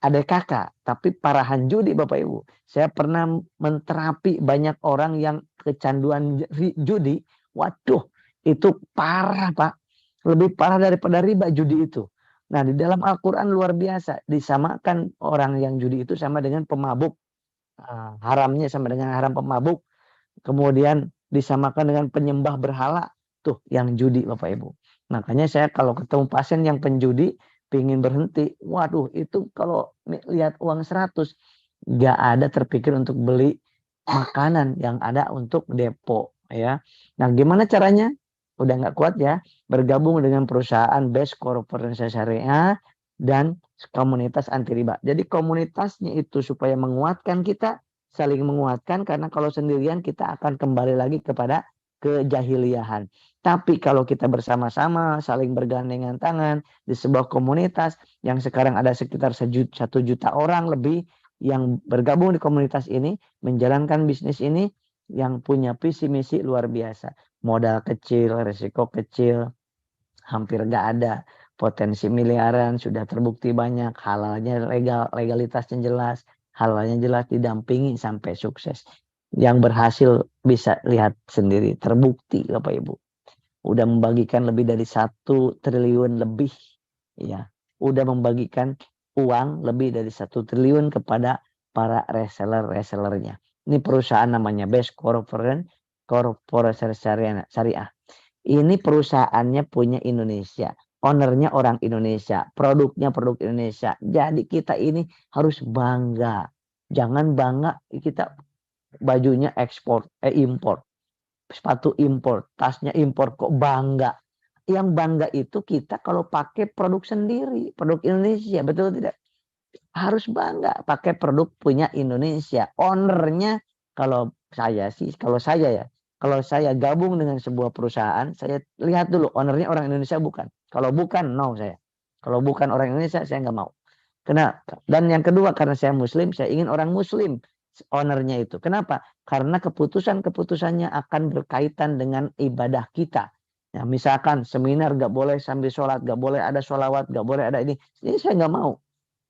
S1: adik kakak. Tapi parahan judi Bapak Ibu. Saya pernah menterapi banyak orang yang kecanduan judi. Waduh itu parah Pak. Lebih parah daripada riba judi itu. Nah di dalam Al-Quran luar biasa. Disamakan orang yang judi itu sama dengan pemabuk. Haramnya sama dengan haram pemabuk. Kemudian disamakan dengan penyembah berhala. Tuh yang judi Bapak Ibu. Makanya saya kalau ketemu pasien yang penjudi, pingin berhenti. Waduh itu kalau lihat uang 100, gak ada terpikir untuk beli makanan yang ada untuk depo. Ya. Nah, gimana caranya? Udah nggak kuat ya, bergabung dengan perusahaan Best Corporation Syariah dan komunitas anti riba. Jadi komunitasnya itu supaya menguatkan kita, saling menguatkan, karena kalau sendirian kita akan kembali lagi kepada kejahiliahan. Tapi kalau kita bersama-sama saling bergandengan tangan di sebuah komunitas yang sekarang ada sekitar 1 juta orang lebih yang bergabung di komunitas ini, menjalankan bisnis ini, yang punya visi misi luar biasa. Modal kecil, risiko kecil, hampir nggak ada. Potensi miliaran, sudah terbukti banyak. Halalnya legal, legalitasnya jelas. Halalnya jelas, didampingi sampai sukses. Yang berhasil bisa lihat sendiri, terbukti Bapak Ibu. Udah membagikan lebih dari 1 triliun lebih. Ya, udah membagikan uang lebih dari 1 triliun kepada para reseller-resellernya. Ini perusahaan namanya Best Corporation Syariah. Ini perusahaannya punya Indonesia. Ownernya orang Indonesia. Produknya produk Indonesia. Jadi kita ini harus bangga. Jangan bangga kita bajunya impor. Sepatu impor. Tasnya impor, kok bangga. Yang bangga itu kita kalau pakai produk sendiri. Produk Indonesia. Betul tidak? Harus bangga pakai produk punya Indonesia. Ownernya, kalau saya gabung dengan sebuah perusahaan, saya lihat dulu ownernya orang Indonesia bukan. Kalau bukan, no saya. Kalau bukan orang Indonesia, saya nggak mau. Kenapa? Dan yang kedua, karena saya Muslim, saya ingin orang Muslim ownernya itu. Kenapa? Karena keputusan-keputusannya akan berkaitan dengan ibadah kita. Ya, misalkan seminar nggak boleh sambil sholat, nggak boleh ada sholawat, nggak boleh ada ini. Ini saya nggak mau.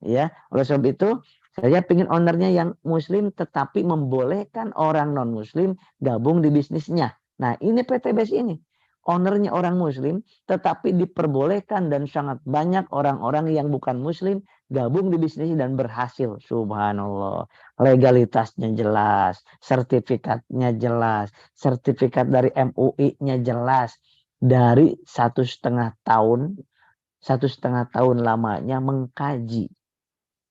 S1: Ya, oleh sebab itu saya ingin ownernya yang Muslim, tetapi membolehkan orang non Muslim gabung di bisnisnya. Nah, ini PTBS ini. Ownernya orang Muslim, tetapi diperbolehkan dan sangat banyak orang-orang yang bukan Muslim gabung di bisnis dan berhasil. Subhanallah. Legalitasnya jelas, sertifikatnya jelas, sertifikat dari MUI-nya jelas. Dari 1,5 tahun, 1,5 tahun lamanya mengkaji.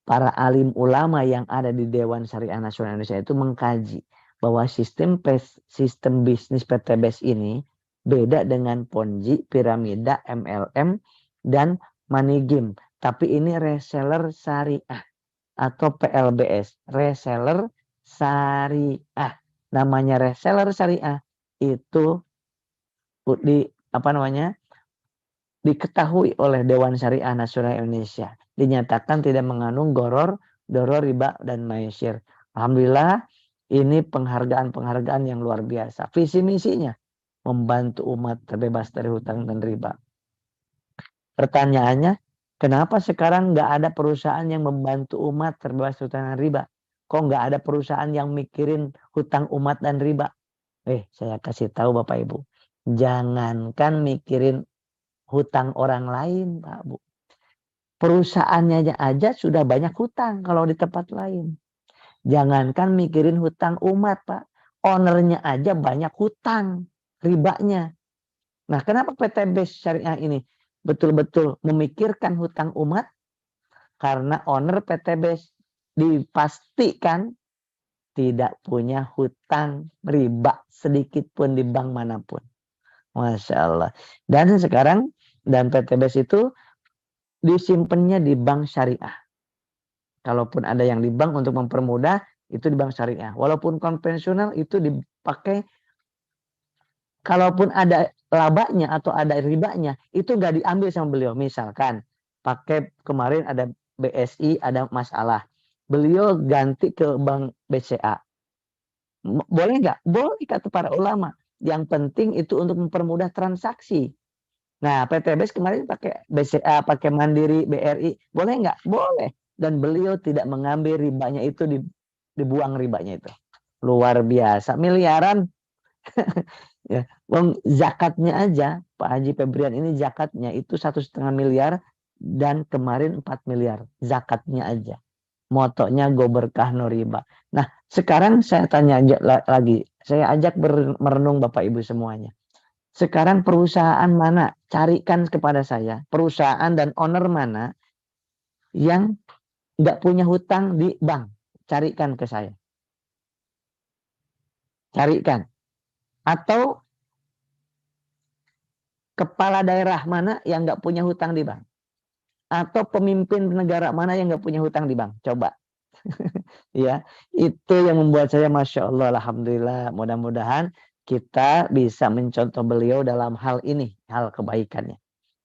S1: Para alim ulama yang ada di Dewan Syariah Nasional Indonesia itu mengkaji bahwa sistem bisnis PTBS ini beda dengan Ponzi, piramida, MLM, dan money game. Tapi ini reseller syariah atau PLBS, reseller syariah. Namanya reseller syariah itu di apa namanya? Diketahui oleh Dewan Syariah Nasional Indonesia. Dinyatakan tidak mengandung doror, riba, dan maisir. Alhamdulillah, ini penghargaan-penghargaan yang luar biasa. Visi misinya membantu umat terbebas dari hutang dan riba. Pertanyaannya, kenapa sekarang nggak ada perusahaan yang membantu umat terbebas dari hutang dan riba? Kok nggak ada perusahaan yang mikirin hutang umat dan riba? Saya kasih tahu Bapak Ibu. Jangankan mikirin hutang orang lain, Pak Bu. Perusahaannya aja sudah banyak hutang kalau di tempat lain. Jangankan mikirin hutang umat, Pak. Ownernya aja banyak hutang, ribanya. Nah, kenapa PTBS Syariah ini betul-betul memikirkan hutang umat? Karena owner PTBS dipastikan tidak punya hutang riba sedikit pun di bank manapun. Masya Allah. Dan sekarang PTBS itu disimpannya di bank syariah. Kalaupun ada yang di bank untuk mempermudah, itu di bank syariah. Walaupun konvensional itu dipakai, kalaupun ada labanya atau ada ribanya, itu nggak diambil sama beliau. Misalkan, pakai kemarin ada BSI, ada masalah. Beliau ganti ke bank BCA. Boleh nggak? Boleh kata para ulama. Yang penting itu untuk mempermudah transaksi. Nah, PTBS kemarin pakai BCA, pakai Mandiri, BRI, boleh nggak? Boleh. Dan beliau tidak mengambil ribanya itu, dibuang ribanya itu. Luar biasa, miliaran. Ya, zakatnya aja, Pak Haji Febrian ini zakatnya itu 1,5 miliar dan kemarin 4 miliar. Zakatnya aja. Motonya go berkah no riba. Nah, sekarang saya tanya lagi, saya ajak merenung Bapak Ibu semuanya. Sekarang perusahaan mana? Carikan kepada saya. Perusahaan dan owner mana yang nggak punya hutang di bank? Carikan ke saya. Carikan. Atau kepala daerah mana yang nggak punya hutang di bank? Atau pemimpin negara mana yang nggak punya hutang di bank? Coba. Ya, itu yang membuat saya Masya Allah, Alhamdulillah, mudah-mudahan kita bisa mencontoh beliau dalam hal ini, hal kebaikannya.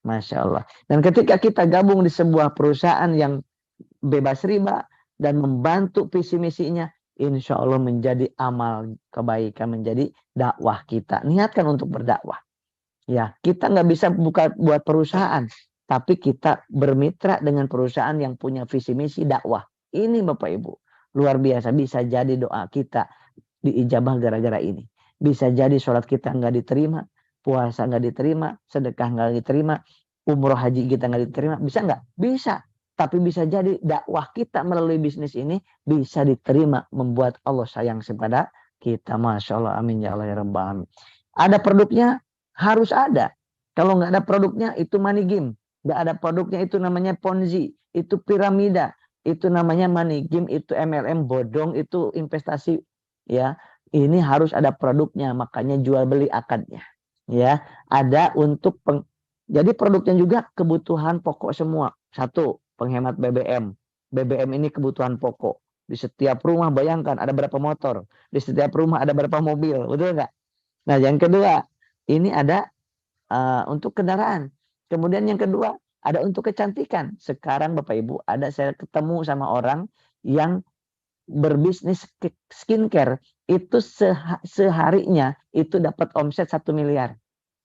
S1: Masya Allah. Dan ketika kita gabung di sebuah perusahaan yang bebas riba dan membantu visi misinya, insya Allah menjadi amal kebaikan, menjadi dakwah kita. Niatkan untuk berdakwah. Ya, kita nggak bisa buat perusahaan, tapi kita bermitra dengan perusahaan yang punya visi misi dakwah. Ini Bapak Ibu, luar biasa. Bisa jadi doa kita diijabah gara-gara ini. Bisa jadi sholat kita nggak diterima, puasa nggak diterima, sedekah nggak diterima, umroh haji kita nggak diterima. Bisa nggak? Bisa. Tapi bisa jadi dakwah kita melalui bisnis ini bisa diterima, membuat Allah sayang kepada kita. Masya Allah, amin ya Allah ya Rabbal alamin. Ada produknya, harus ada. Kalau nggak ada produknya, itu money game. Nggak ada produknya, itu namanya ponzi, itu piramida, itu namanya money game, itu MLM bodong, itu investasi. Ya, ini harus ada produknya, makanya jual beli akadnya. Ya, ada untuk jadi produknya juga kebutuhan pokok semua. Satu, penghemat BBM. BBM ini kebutuhan pokok. Di setiap rumah bayangkan ada berapa motor, di setiap rumah ada berapa mobil, betul nggak? Nah, yang kedua, ini ada untuk kendaraan. Kemudian yang kedua, ada untuk kecantikan. Sekarang Bapak Ibu, ada saya ketemu sama orang yang berbisnis skincare. Itu seharinya itu dapat omset 1 miliar.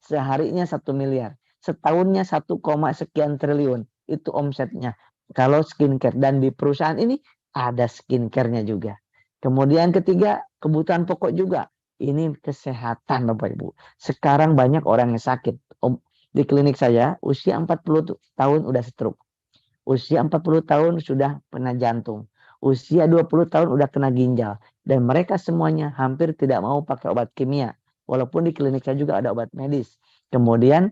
S1: Seharinya 1 miliar. Setahunnya 1, sekian triliun. Itu omsetnya. Kalau skincare. Dan di perusahaan ini ada skincare-nya juga. Kemudian ketiga, kebutuhan pokok juga. Ini kesehatan Bapak Ibu. Sekarang banyak orang yang sakit. Di klinik saya usia 40 tahun udah stroke. Usia 40 tahun sudah kena jantung. Usia 20 tahun udah kena ginjal. Dan mereka semuanya hampir tidak mau pakai obat kimia. Walaupun di klinik saya juga ada obat medis. Kemudian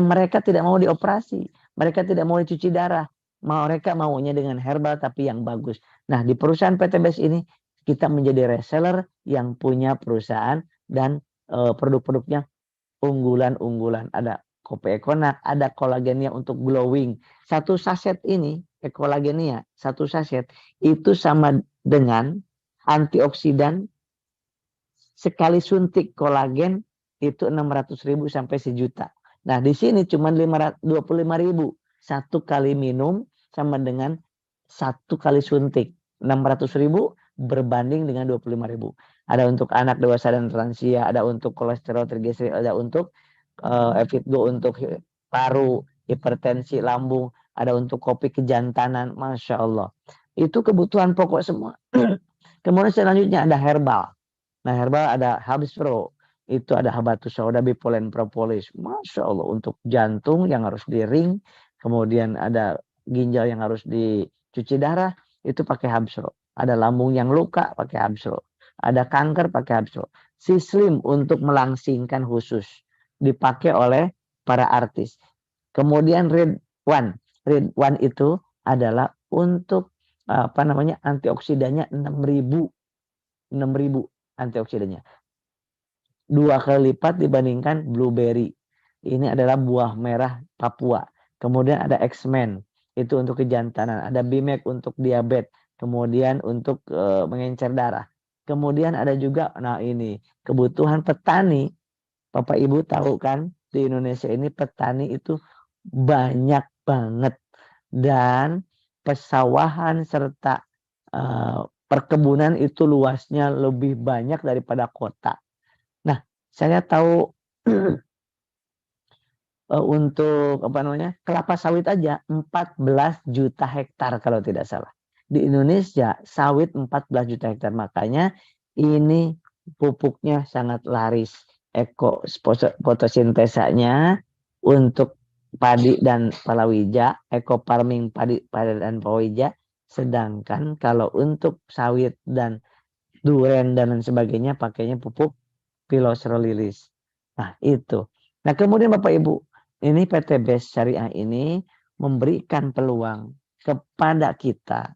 S1: mereka tidak mau dioperasi. Mereka tidak mau dicuci darah. Mereka maunya dengan herbal tapi yang bagus. Nah, di perusahaan PTBS ini kita menjadi reseller yang punya perusahaan dan produk-produknya unggulan-unggulan. Ada Kopi Ekonak, ada kolagennya untuk glowing. Satu saset ini, kolagennya, satu saset itu sama dengan antioksidan sekali suntik kolagen itu 600.000 sampai 1 juta. Nah, di sini cuma 25.000. Satu kali minum sama dengan satu kali suntik. 600.000 berbanding dengan 25.000. Ada untuk anak dewasa dan lansia, ada untuk kolesterol trigliserid, ada untuk Evitgo untuk paru, hipertensi lambung, ada untuk kopi kejantanan, Masya Allah. Itu kebutuhan pokok semua. Kemudian selanjutnya ada herbal. Nah, herbal ada Habis Pro. Itu ada habatus sauda, bipolen propolis. Masya Allah, untuk jantung yang harus di-ring. Kemudian ada ginjal yang harus dicuci darah. Itu pakai Habis Pro. Ada lambung yang luka, pakai Habis Pro. Ada kanker, pakai Habis Pro. Sislim untuk melangsingkan khusus. Dipakai oleh para artis. Kemudian Red One. Red One itu adalah untuk antioksidannya 6.000. 6.000 antioksidannya. 2 kali lipat dibandingkan blueberry. Ini adalah buah merah Papua. Kemudian ada X-Men, itu untuk kejantanan. Ada Bimek untuk diabetes. Kemudian untuk mengencer darah. Kemudian ada juga, nah ini, kebutuhan petani. Bapak Ibu tahu kan, di Indonesia ini petani itu banyak banget. Dan pesawahan serta perkebunan itu luasnya lebih banyak daripada kota. Nah, saya tahu untuk kelapa sawit aja 14 juta hektar kalau tidak salah. Di Indonesia sawit 14 juta hektar. Makanya ini pupuknya sangat laris. Fotosintesanya untuk padi dan palawija, eco farming padi dan palawija. Sedangkan kalau untuk sawit dan duren dan lain sebagainya pakainya pupuk Piloserolilis. Nah, itu. Nah, kemudian Bapak Ibu, ini PTBS Syariah ini memberikan peluang kepada kita,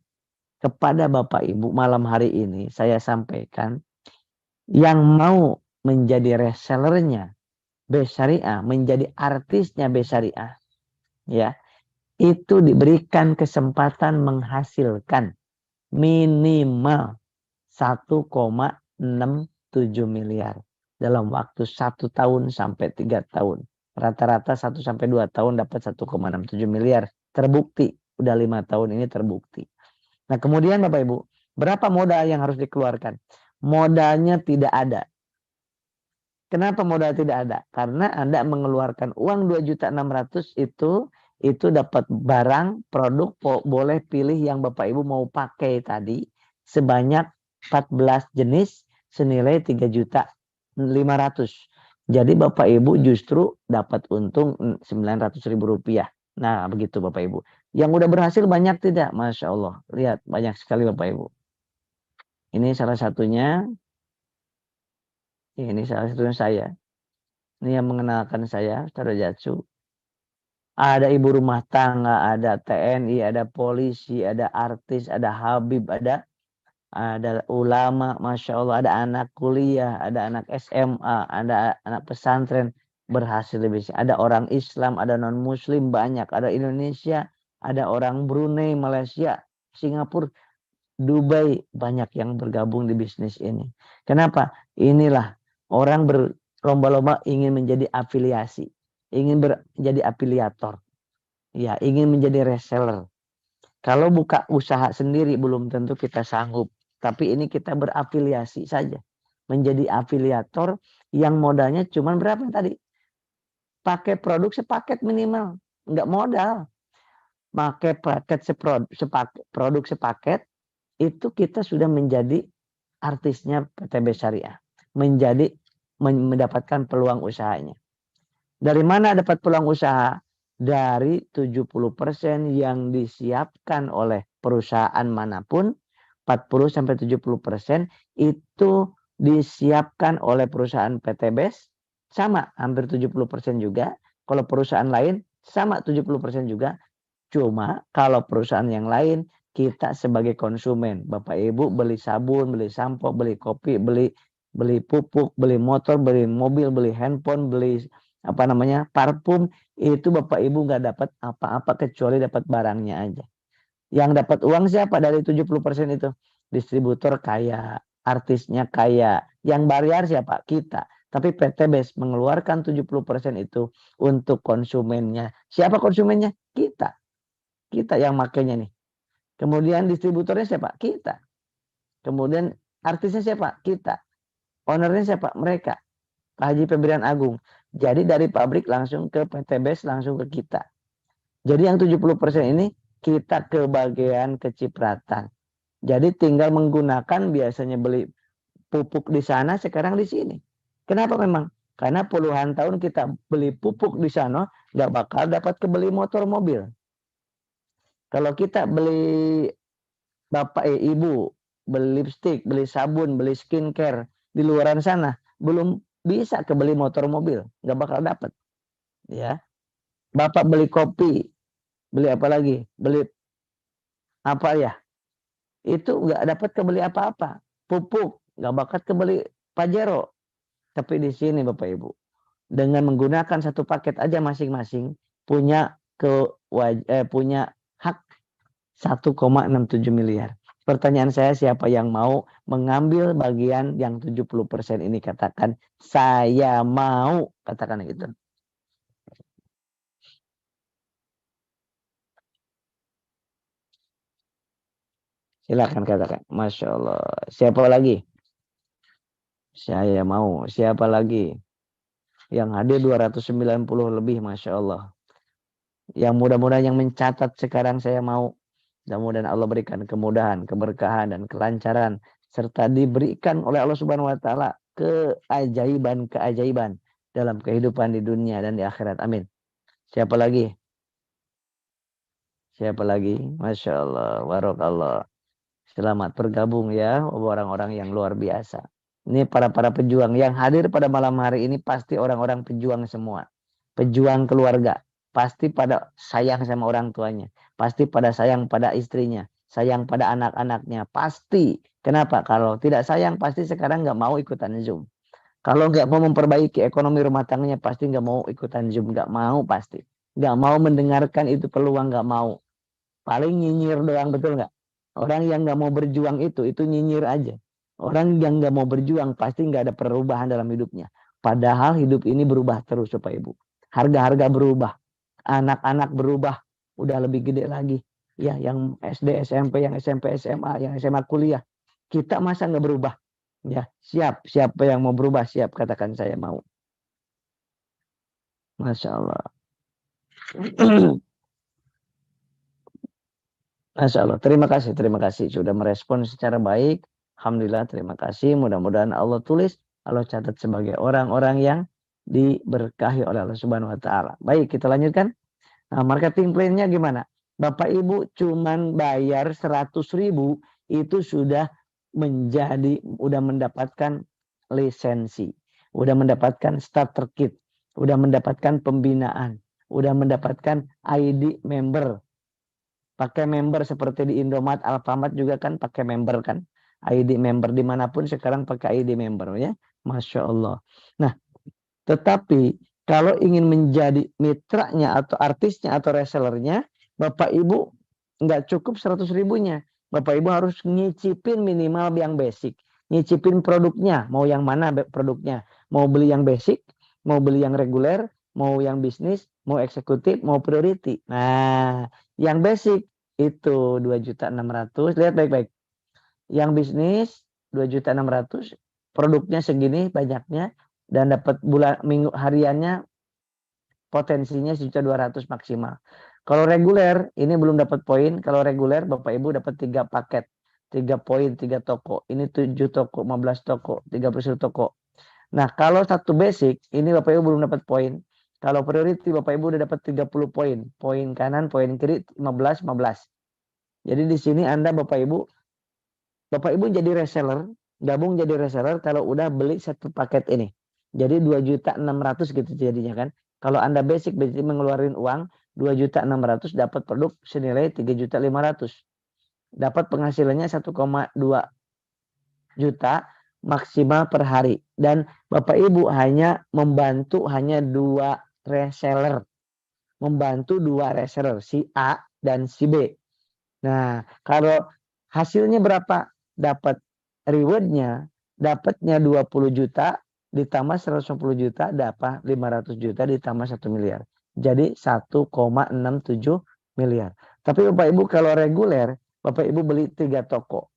S1: kepada Bapak Ibu malam hari ini saya sampaikan yang mau menjadi resellernya B Syariah, menjadi artisnya B Syariah, ya, itu diberikan kesempatan menghasilkan minimal 1,67 miliar dalam waktu 1 tahun sampai 3 tahun. Rata-rata 1 sampai 2 tahun dapat 1,67 miliar. Terbukti. Udah 5 tahun ini terbukti. Nah kemudian Bapak Ibu, berapa modal yang harus dikeluarkan? Modalnya tidak ada. Kenapa modal tidak ada? Karena Anda mengeluarkan uang 2.600.000 itu dapat barang, produk, boleh pilih yang Bapak Ibu mau pakai tadi sebanyak 14 jenis senilai 3.500.000. Jadi Bapak Ibu justru dapat untung 900.000 rupiah. Nah begitu Bapak Ibu. Yang udah berhasil banyak tidak? Masya Allah. Lihat banyak sekali Bapak Ibu. Ini salah satunya. Ini salah satunya saya. Ini yang mengenalkan saya, Ustaz Jatsu. Ada ibu rumah tangga, ada TNI, ada polisi, ada artis, ada Habib, ada ulama, Masya Allah, ada anak kuliah, ada anak SMA, ada anak pesantren berhasil lebih. Ada orang Islam, ada non-Muslim banyak, ada Indonesia, ada orang Brunei, Malaysia, Singapura, Dubai, banyak yang bergabung di bisnis ini. Kenapa? Inilah orang berlomba-lomba ingin menjadi afiliasi, ingin menjadi afiliator, ya, ingin menjadi reseller. Kalau buka usaha sendiri belum tentu kita sanggup, tapi ini kita berafiliasi saja, menjadi afiliator yang modalnya cuma berapa tadi? Pakai produk sepaket minimal, nggak modal. Pakai produk sepaket, itu kita sudah menjadi artisnya PTB Syariah, menjadi mendapatkan peluang usahanya. Dari mana dapat peluang usaha? Dari 70% yang disiapkan oleh perusahaan manapun, 40-70% itu disiapkan oleh perusahaan PTBS, sama hampir 70% juga. Kalau perusahaan lain sama 70% juga. Cuma kalau perusahaan yang lain, kita sebagai konsumen, Bapak Ibu beli sabun, beli sampo, beli kopi, beli pupuk, beli motor, beli mobil, beli handphone, beli parfum, itu Bapak Ibu nggak dapat apa-apa kecuali dapat barangnya aja. Yang dapat uang siapa dari 70% itu? Distributor kaya, artisnya kaya, yang bayar siapa? Kita. Tapi PTBS mengeluarkan 70% itu untuk konsumennya. Siapa konsumennya? Kita. Kita yang makainya nih. Kemudian distributornya siapa? Kita. Kemudian artisnya siapa? Kita. Ownernya siapa? Mereka. Pak Haji Pemberian Agung. Jadi dari pabrik langsung ke PTBS, langsung ke kita. Jadi yang 70% ini kita kebagian kecipratan. Jadi tinggal menggunakan, biasanya beli pupuk di sana, sekarang di sini. Kenapa memang? Karena puluhan tahun kita beli pupuk di sana, nggak bakal dapat kebeli motor mobil. Kalau kita beli bapak ibu, beli lipstik, beli sabun, beli skincare di luaran sana, belum bisa kebeli motor mobil, nggak bakal dapat. Ya, bapak beli kopi, beli apa lagi? Beli apa ya? Itu nggak dapat kebeli apa-apa. Pupuk nggak bakal kebeli Pajero. Tapi di sini Bapak Ibu, dengan menggunakan satu paket aja masing-masing punya punya hak 1,67 miliar. Pertanyaan saya, siapa yang mau mengambil bagian yang 70% ini? Katakan, saya mau. Katakan gitu. Silakan katakan. Masya Allah. Siapa lagi? Saya mau. Siapa lagi? Yang hadir 290 lebih. Masya Allah. Yang mudah-mudahan yang mencatat sekarang, saya mau. Mudah-mudahan Allah berikan kemudahan, keberkahan, dan kelancaran. Serta diberikan oleh Allah Subhanahu wa Ta'ala keajaiban-keajaiban dalam kehidupan di dunia dan di akhirat. Amin. Siapa lagi? Siapa lagi? Masya Allah. Barakallah. Selamat bergabung ya orang-orang yang luar biasa. Ini para pejuang yang hadir pada malam hari ini pasti orang-orang pejuang semua. Pejuang keluarga. Pasti pada sayang sama orang tuanya. Pasti pada sayang pada istrinya. Sayang pada anak-anaknya. Pasti. Kenapa? Kalau tidak sayang pasti sekarang nggak mau ikutan Zoom. Kalau nggak mau memperbaiki ekonomi rumah tangganya pasti nggak mau ikutan Zoom, nggak mau pasti. Nggak mau mendengarkan itu peluang, nggak mau. Paling nyinyir doang, betul nggak? Orang yang nggak mau berjuang itu nyinyir aja. Orang yang nggak mau berjuang pasti nggak ada perubahan dalam hidupnya. Padahal hidup ini berubah terus, Bapak Ibu. Harga-harga berubah, anak-anak berubah, udah lebih gede lagi. Ya, yang SD, SMP, yang SMP, SMA, yang SMA kuliah. Kita masa nggak berubah? Ya, siapa yang mau berubah? Siap, katakan saya mau. Masya Allah. Masya Allah. Terima kasih sudah merespon secara baik. Alhamdulillah, terima kasih. Mudah-mudahan Allah tulis, Allah catat sebagai orang-orang yang diberkahi oleh Allah Subhanahu wa taala. Baik, kita lanjutkan. Nah, marketing plan-nya gimana? Bapak Ibu cuman bayar 100.000 itu sudah udah mendapatkan lisensi, udah mendapatkan starter kit, udah mendapatkan pembinaan, udah mendapatkan ID member. Pakai member seperti di Indomaret, Alfamart juga kan pakai member kan. ID member dimanapun sekarang pakai ID member ya. Masya Allah. Nah, tetapi kalau ingin menjadi mitranya atau artisnya atau resellernya, Bapak Ibu nggak cukup 100.000-nya. Bapak Ibu harus nyicipin minimal yang basic. Nyicipin produknya, mau yang mana produknya. Mau beli yang basic, mau beli yang reguler, mau yang bisnis, mau eksekutif, mau priority. Nah, yang basic itu 2.600.000. Lihat baik-baik. Yang bisnis 2.600.000, produknya segini banyaknya dan dapat minggu hariannya potensinya 1.200.000 maksimal. Kalau reguler ini belum dapat poin. Kalau reguler Bapak Ibu dapat 3 paket, 3 poin, 3 toko. Ini 7 toko, 15 toko, 31 toko. Nah, kalau satu basic ini Bapak Ibu belum dapat poin. Kalau priority Bapak Ibu udah dapat 30 poin. Poin kanan, poin kiri 15 15. Jadi di sini Anda Bapak Ibu jadi reseller, gabung jadi reseller kalau udah beli satu paket ini. Jadi 2.600.000 gitu jadinya kan. Kalau Anda basic berarti mengeluarkan uang 2.600.000 dapat produk senilai 3.500.000. Dapat penghasilannya 1,2 juta maksimal per hari. Dan Bapak Ibu hanya membantu hanya 2 reseller. Membantu 2 reseller, si A dan si B. Nah, kalau hasilnya berapa? Dapat rewardnya, dapatnya 20 juta, ditambah 150 juta, dapat 500 juta, ditambah 1 miliar. Jadi 1,67 miliar. Tapi Bapak Ibu kalau reguler, Bapak Ibu beli 3 toko.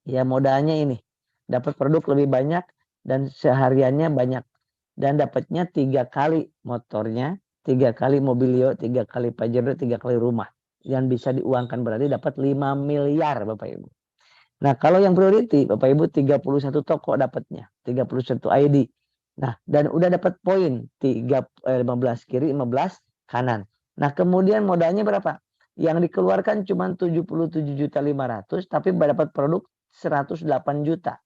S1: Ya modalnya ini. Dapat produk lebih banyak dan sehariannya banyak. Dan dapatnya 3 kali motornya, 3 kali mobilio, 3 kali Pajero, 3 kali rumah. Yang bisa diuangkan berarti dapat 5 miliar Bapak Ibu. Nah, kalau yang priority Bapak Ibu 31 toko dapatnya, 31 ID. Nah, dan udah dapat poin 15 kiri, 15 kanan. Nah, kemudian modalnya berapa? Yang dikeluarkan cuma 77.500.000 tapi dapat produk 108 juta.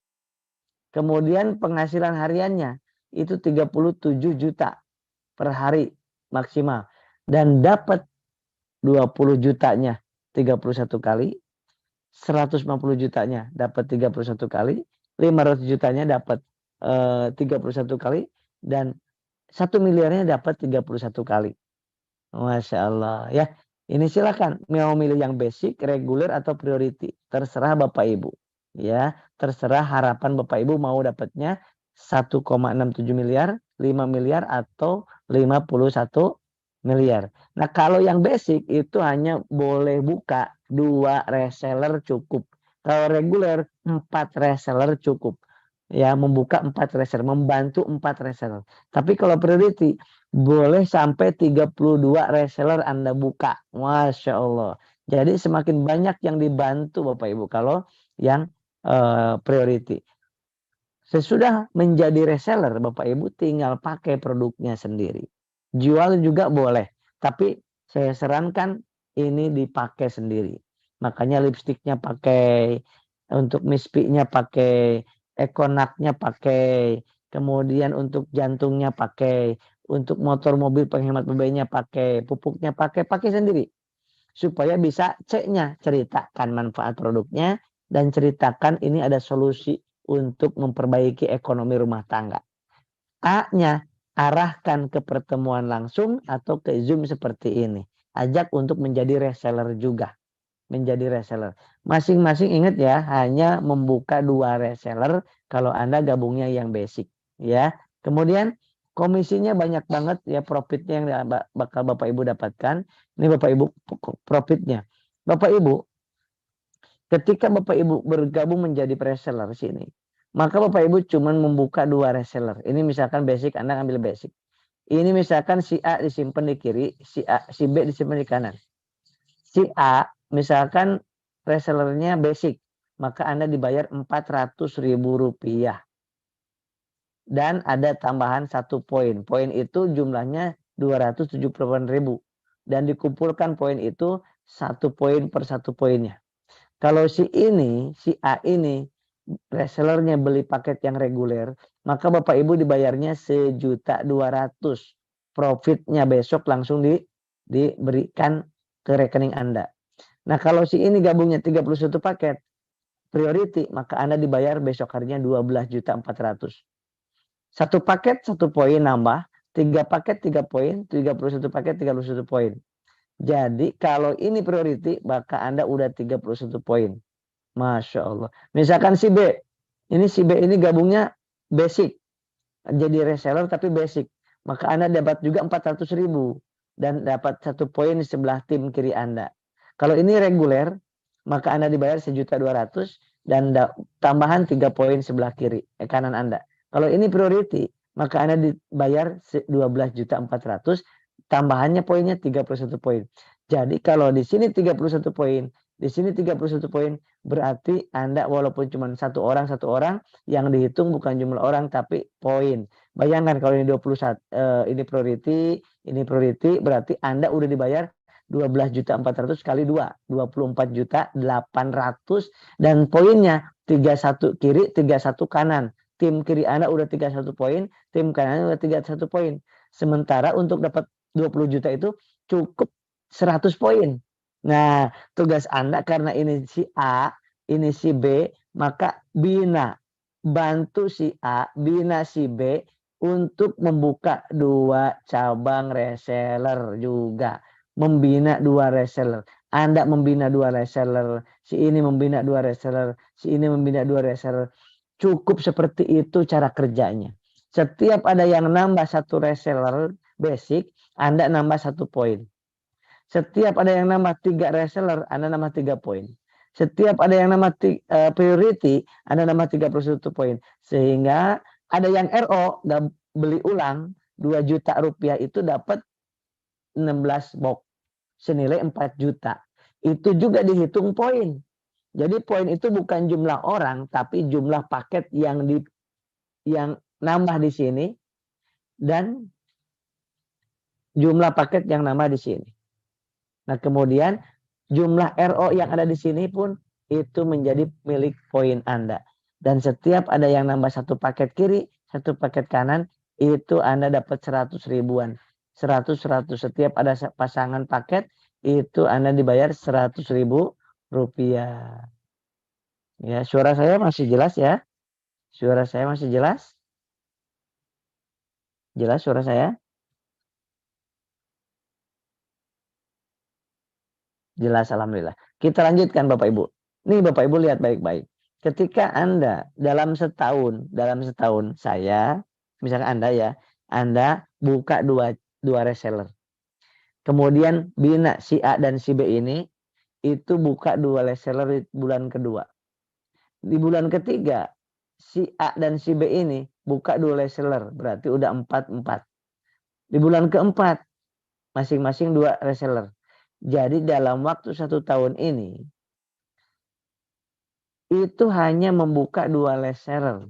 S1: Kemudian penghasilan hariannya itu 37 juta per hari maksimal. Dan dapat 20 jutanya 31 kali, 150 jutanya dapat 31 kali, 500 jutanya dapat 31 kali, dan 1 miliarnya dapat 31 kali. Masya Allah ya. Ini silakan mau milih yang basic, reguler atau priority. Terserah Bapak Ibu. Ya, terserah harapan Bapak Ibu mau dapatnya 1,67 miliar, 5 miliar atau 51 miliar. Nah, kalau yang basic itu hanya boleh buka 2 reseller cukup. Kalau reguler 4 reseller cukup. Ya, membuka 4 reseller, membantu 4 reseller. Tapi kalau priority boleh sampai 32 reseller Anda buka. Masya Allah. Jadi semakin banyak yang dibantu Bapak Ibu kalau yang priority. Sesudah menjadi reseller Bapak Ibu tinggal pakai produknya sendiri. Jual juga boleh. Tapi saya sarankan ini dipakai sendiri. Makanya lipstiknya pakai, untuk mispinya pakai, ekonaknya pakai, kemudian untuk jantungnya pakai, untuk motor mobil penghemat BBM-nya pakai, pupuknya pakai sendiri. Supaya bisa C-nya ceritakan manfaat produknya dan ceritakan ini ada solusi untuk memperbaiki ekonomi rumah tangga. A-nya, arahkan ke pertemuan langsung atau ke Zoom seperti ini. Ajak untuk menjadi reseller juga. Menjadi reseller. Masing-masing ingat ya, hanya membuka 2 reseller kalau Anda gabungnya yang basic. Ya. Kemudian komisinya banyak banget ya, profitnya yang bakal Bapak Ibu dapatkan. Ini Bapak Ibu profitnya. Bapak Ibu, ketika Bapak Ibu bergabung menjadi reseller sini, maka Bapak Ibu cuma membuka 2 reseller. Ini misalkan basic, Anda ambil basic. Ini misalkan si A disimpan di kiri, si B disimpan di kanan. Si A misalkan resellernya basic, maka Anda dibayar Rp400.000. Dan ada tambahan 1 poin. Poin itu jumlahnya 278.000. Dan dikumpulkan poin itu 1 poin per 1 poinnya. Kalau si A ini resellernya beli paket yang reguler, maka Bapak Ibu dibayarnya 1.200.000. Profitnya besok langsung diberikan ke rekening Anda. Nah, kalau si ini gabungnya 31 paket priority, maka Anda dibayar besok harinya 12.400.000. 1 paket 1 poin nambah, 3 paket 3 poin, 31 paket 31 poin. Jadi kalau ini priority, maka Anda udah 31 poin. Masya Allah. Misalkan si B. Si B ini gabungnya basic. Jadi reseller tapi basic. Maka Anda dapat juga 400.000. Dan dapat 1 poin di sebelah tim kiri Anda. Kalau ini reguler, maka Anda dibayar 1.200.000 dan tambahan 3 poin sebelah kiri kanan Anda. Kalau ini priority, maka Anda dibayar 12.400.000. Tambahannya poinnya 31 poin. Jadi kalau di sini 31 poin, di sini 31 poin, berarti Anda walaupun cuma satu orang yang dihitung bukan jumlah orang tapi poin. Bayangkan kalau ini 21 ini priority berarti Anda udah dibayar 12.400.000 kali 2, 24.800.000 dan poinnya 31 kiri, 31 kanan. Tim kiri Anda udah 31 poin, tim kanan udah 31 poin. Sementara untuk dapat 20 juta itu cukup 100 poin. Nah, tugas Anda karena ini si A, ini si B, maka bantu si A, bina si B untuk membuka 2 cabang reseller juga. Membina 2 reseller. Anda membina 2 reseller, si ini membina 2 reseller, si ini membina 2 reseller. Cukup seperti itu cara kerjanya. Setiap ada yang nambah 1 reseller basic, Anda nambah 1 poin. Setiap ada yang nambah 3 reseller, Anda nambah 3 poin. Setiap ada yang nambah priority, Anda nambah 31 poin. Sehingga ada yang RO, beli ulang 2 juta rupiah itu dapat 16 box. Senilai 4 juta. Itu juga dihitung poin. Jadi poin itu bukan jumlah orang, tapi jumlah paket yang nambah di sini dan jumlah paket yang nambah di sini. Nah, kemudian jumlah RO yang ada di sini pun itu menjadi milik poin Anda. Dan setiap ada yang nambah 1 paket kiri, 1 paket kanan, itu Anda dapat 100 ribuan. 100. Setiap ada pasangan paket, itu Anda dibayar 100.000 rupiah. Ya, suara saya masih jelas ya? Suara saya masih jelas? Jelas suara saya? Jelas, alhamdulillah. Kita lanjutkan Bapak Ibu. Nih Bapak Ibu lihat baik-baik. Ketika Anda dalam setahun saya, misalnya Anda ya, Anda buka dua reseller. Kemudian bina si A dan si B ini, itu buka 2 reseller di bulan kedua. Di bulan ketiga, si A dan si B ini buka 2 reseller, berarti udah 4. Di bulan keempat, masing-masing 2 reseller. Jadi dalam waktu 1 tahun ini, itu hanya membuka 2 reseller.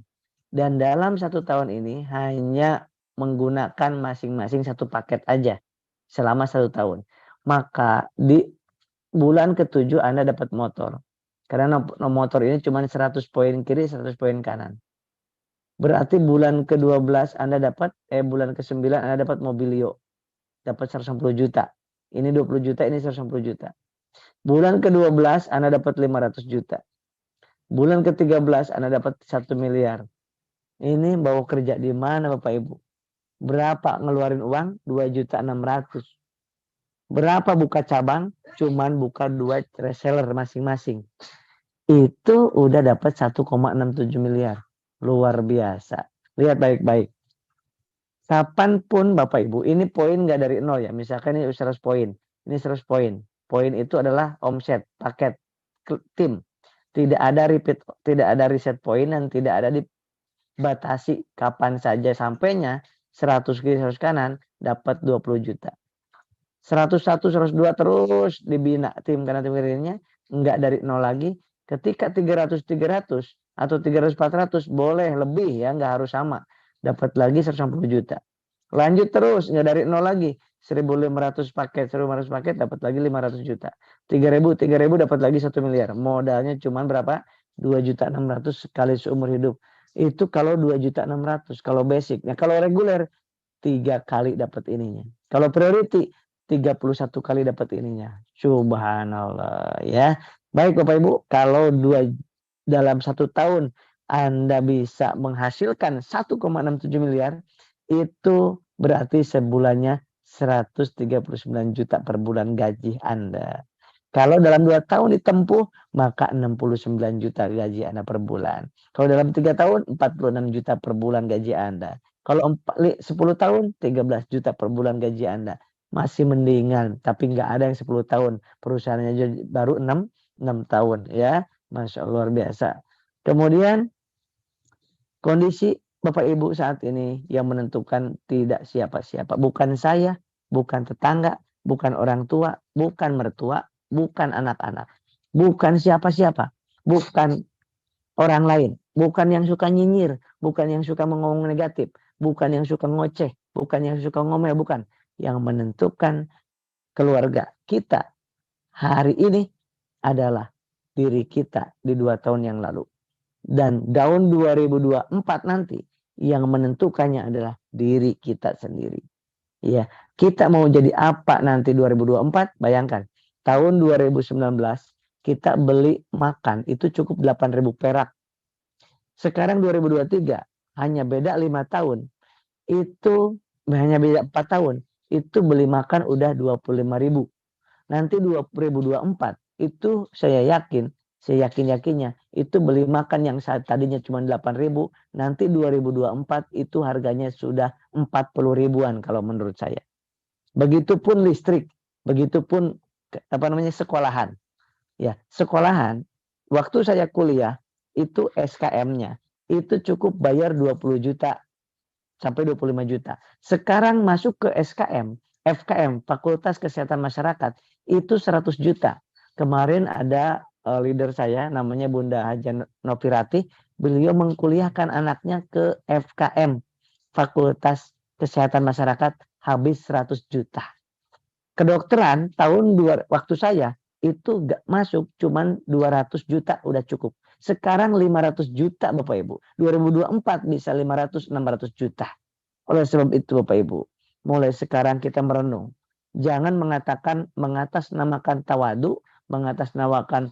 S1: Dan dalam 1 tahun ini hanya menggunakan masing-masing 1 paket aja. Selama 1 tahun. Maka di bulan ke-7 Anda dapat motor. Karena motor ini cuma 100 poin kiri, 100 poin kanan. Berarti bulan ke-12 Anda dapat, bulan ke-9 Anda dapat Mobilio. Dapat 160 juta. Ini 20 juta, ini 160 juta. Bulan ke-12 Anda dapat 500 juta. Bulan ke-13 Anda dapat 1 miliar. Ini bawa kerja di mana Bapak Ibu? Berapa ngeluarin uang? 2.600.000. Berapa buka cabang? Cuman buka 2 reseller masing-masing. Itu udah dapat 1,67 miliar. Luar biasa. Lihat baik-baik. Kapanpun Bapak Ibu, ini poin nggak dari nol ya. Misalkan ini 100 poin. Ini 100 poin. Poin itu adalah omset, paket, tim. Tidak ada repeat, tidak ada reset poin dan tidak ada dibatasi kapan saja sampainya 100 kiri 100 kanan dapat 20 juta. 101, 102 terus dibina tim kanan tim kirinya, enggak dari nol lagi. Ketika 300 atau 300 400 boleh lebih ya, enggak harus sama. Dapat lagi 160 juta. Lanjut terus enggak dari nol lagi. 1.500 paket, 1.500 paket dapat lagi 500 juta. 3.000 dapat lagi 1 miliar. Modalnya cuma berapa? 2.600.000 sekali seumur hidup. Itu kalau 2.600.000 kalau basic. Nah, kalau reguler 3 kali dapat ininya. Kalau priority 31 kali dapat ininya. Subhanallah ya. Baik Bapak Ibu, kalau dalam 1 tahun Anda bisa menghasilkan 1,67 miliar, itu berarti sebulannya 139 juta per bulan gaji Anda. Kalau dalam 2 tahun ditempuh, maka 69 juta gaji Anda per bulan. Kalau dalam 3 tahun, 46 juta per bulan gaji Anda. Kalau 10 tahun, 13 juta per bulan gaji Anda. Masih mendingan, tapi nggak ada yang 10 tahun. Perusahaannya baru 6 tahun ya. Masya Allah, luar biasa. Kemudian kondisi Bapak Ibu saat ini yang menentukan tidak siapa-siapa. Bukan saya, bukan tetangga, bukan orang tua, bukan mertua, bukan anak-anak. Bukan siapa-siapa. Bukan orang lain. Bukan yang suka nyinyir. Bukan yang suka ngomong negatif. Bukan yang suka ngoceh. Bukan yang suka ngomel. Bukan. Yang menentukan keluarga kita hari ini adalah diri kita di 2 tahun yang lalu. Dan tahun 2024 nanti yang menentukannya adalah diri kita sendiri. Ya, kita mau jadi apa nanti 2024? Bayangkan, tahun 2019 kita beli makan itu cukup 8.000 perak. Sekarang 2023 hanya beda 5 tahun. Itu hanya beda 4 tahun. Itu beli makan udah 25.000. Nanti 2024 itu saya yakin-yakinnya itu beli makan yang saat tadinya cuma 8.000, nanti 2024 itu harganya sudah 40 ribuan kalau menurut saya. Begitupun listrik, begitupun sekolahan. Ya, sekolahan waktu saya kuliah itu SKM-nya itu cukup bayar 20 juta sampai 25 juta. Sekarang masuk ke SKM, FKM, Fakultas Kesehatan Masyarakat, itu 100 juta. Kemarin ada leader saya, namanya Bunda Haja Nopirati, beliau mengkuliahkan anaknya ke FKM, Fakultas Kesehatan Masyarakat, habis 100 juta. Kedokteran, waktu saya, itu gak masuk, cuman 200 juta udah cukup. Sekarang 500 juta Bapak Ibu. 2024 bisa 500-600 juta. Oleh sebab itu Bapak Ibu, mulai sekarang kita merenung. Jangan mengatasnamakan tawadu, mengatasnamakan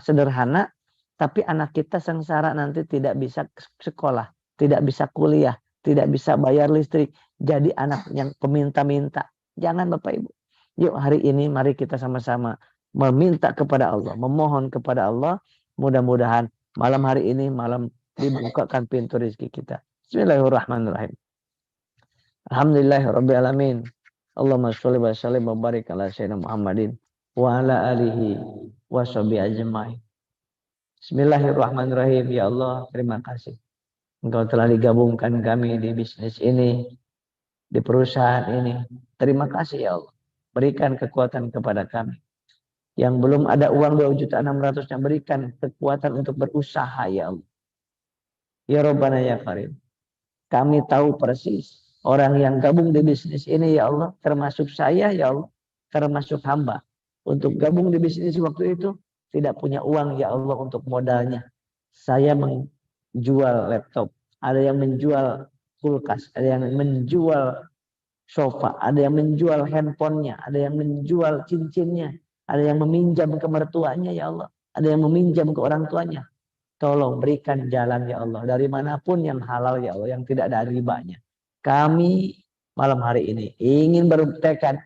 S1: sederhana, tapi anak kita sengsara nanti tidak bisa sekolah, tidak bisa kuliah, tidak bisa bayar listrik, jadi anak yang peminta-minta. Jangan Bapak Ibu. Yuk hari ini mari kita sama-sama meminta kepada Allah, memohon kepada Allah, mudah-mudahan malam hari ini malam dibukakan pintu rezeki kita. Bismillahirrahmanirrahim. Alhamdulillahirabbil alamin. Allahumma sholli wa sallim wa barik ala sayyidina Muhammadin wa ala alihi wa sahbihi ajmain. Bismillahirrahmanirrahim. Ya Allah, terima kasih. Engkau telah digabungkan kami di bisnis ini, di perusahaan ini. Terima kasih ya Allah. Berikan kekuatan kepada kami. Yang belum ada uang 2.600.000 berikan kekuatan untuk berusaha ya Allah. Ya Rabbana ya Karim. Kami tahu persis orang yang gabung di bisnis ini ya Allah, termasuk saya ya Allah, termasuk hamba. Untuk gabung di bisnis waktu itu tidak punya uang ya Allah untuk modalnya. Saya menjual laptop, ada yang menjual kulkas, ada yang menjual sofa, ada yang menjual handphonenya, ada yang menjual cincinnya, ada yang meminjam ke mertuanya ya Allah. ada yang meminjam ke orang tuanya. Tolong berikan jalan ya Allah. Dari manapun yang halal ya Allah. Yang tidak ada ribanya. Kami malam hari ini ingin bertekad.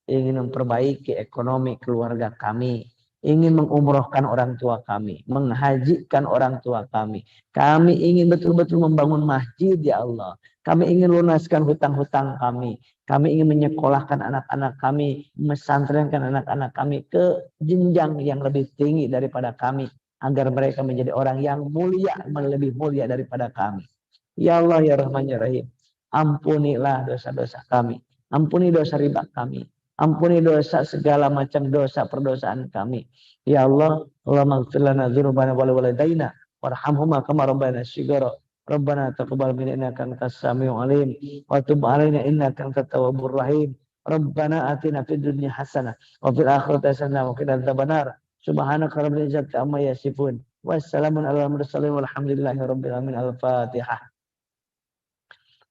S1: Ingin memperbaiki ekonomi keluarga kami. Ingin mengumrohkan orang tua kami. Menghajikan orang tua kami. Kami ingin betul-betul membangun masjid ya Allah. Kami ingin lunaskan hutang-hutang kami. Kami ingin menyekolahkan anak-anak kami. Mesantrenkan anak-anak kami ke jenjang yang lebih tinggi daripada kami. Agar mereka menjadi orang yang mulia, lebih mulia daripada kami. Ya Allah ya Rahman ya Rahim. Ampunilah dosa-dosa kami. Ampuni dosa riba kami. Ampuni dosa segala macam dosa perdosaan kami. Ya Allah, Allahumma ighfir lana dzunubana wa liwalidayna warhamhuma kama rabbayana shighara. Rabbana taqabbal minna innaka antas samiul alim wa tub alaina innaka antat tawwabur rahim. Rabbana atina fid dunya hasanah wa fil akhirati hasanah wa qina adzabannar. Subhanaka rabbil izzati amma yasifun. Wassalamun ala mursalin walhamdulillahi rabbil alamin. Al-Fatihah.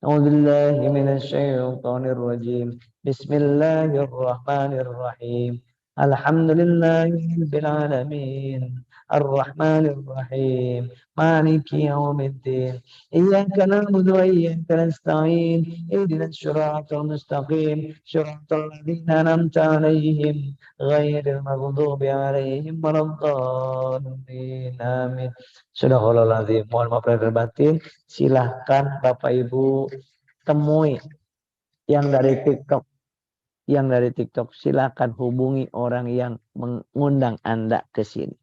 S1: A'udzu billahi minasyaitonir rajim. Bismillahirrahmanirrahim. Alhamdulillahi rabbil alamin. Ar-Rahmanir Rahim. Maliki yaumiddin. Iyyaka na'budu wa iyyaka nasta'in. Ihdinas siratal mustaqim. Siratal ladzina an'amta 'alaihim ghairil maghdubi 'alaihim waladdallin. Amin. Sadaqallahul azim. Mohon maaf lahir batin. Silahkan Bapak Ibu temui yang dari TikTok. Yang dari TikTok silakan hubungi orang yang mengundang Anda ke sini.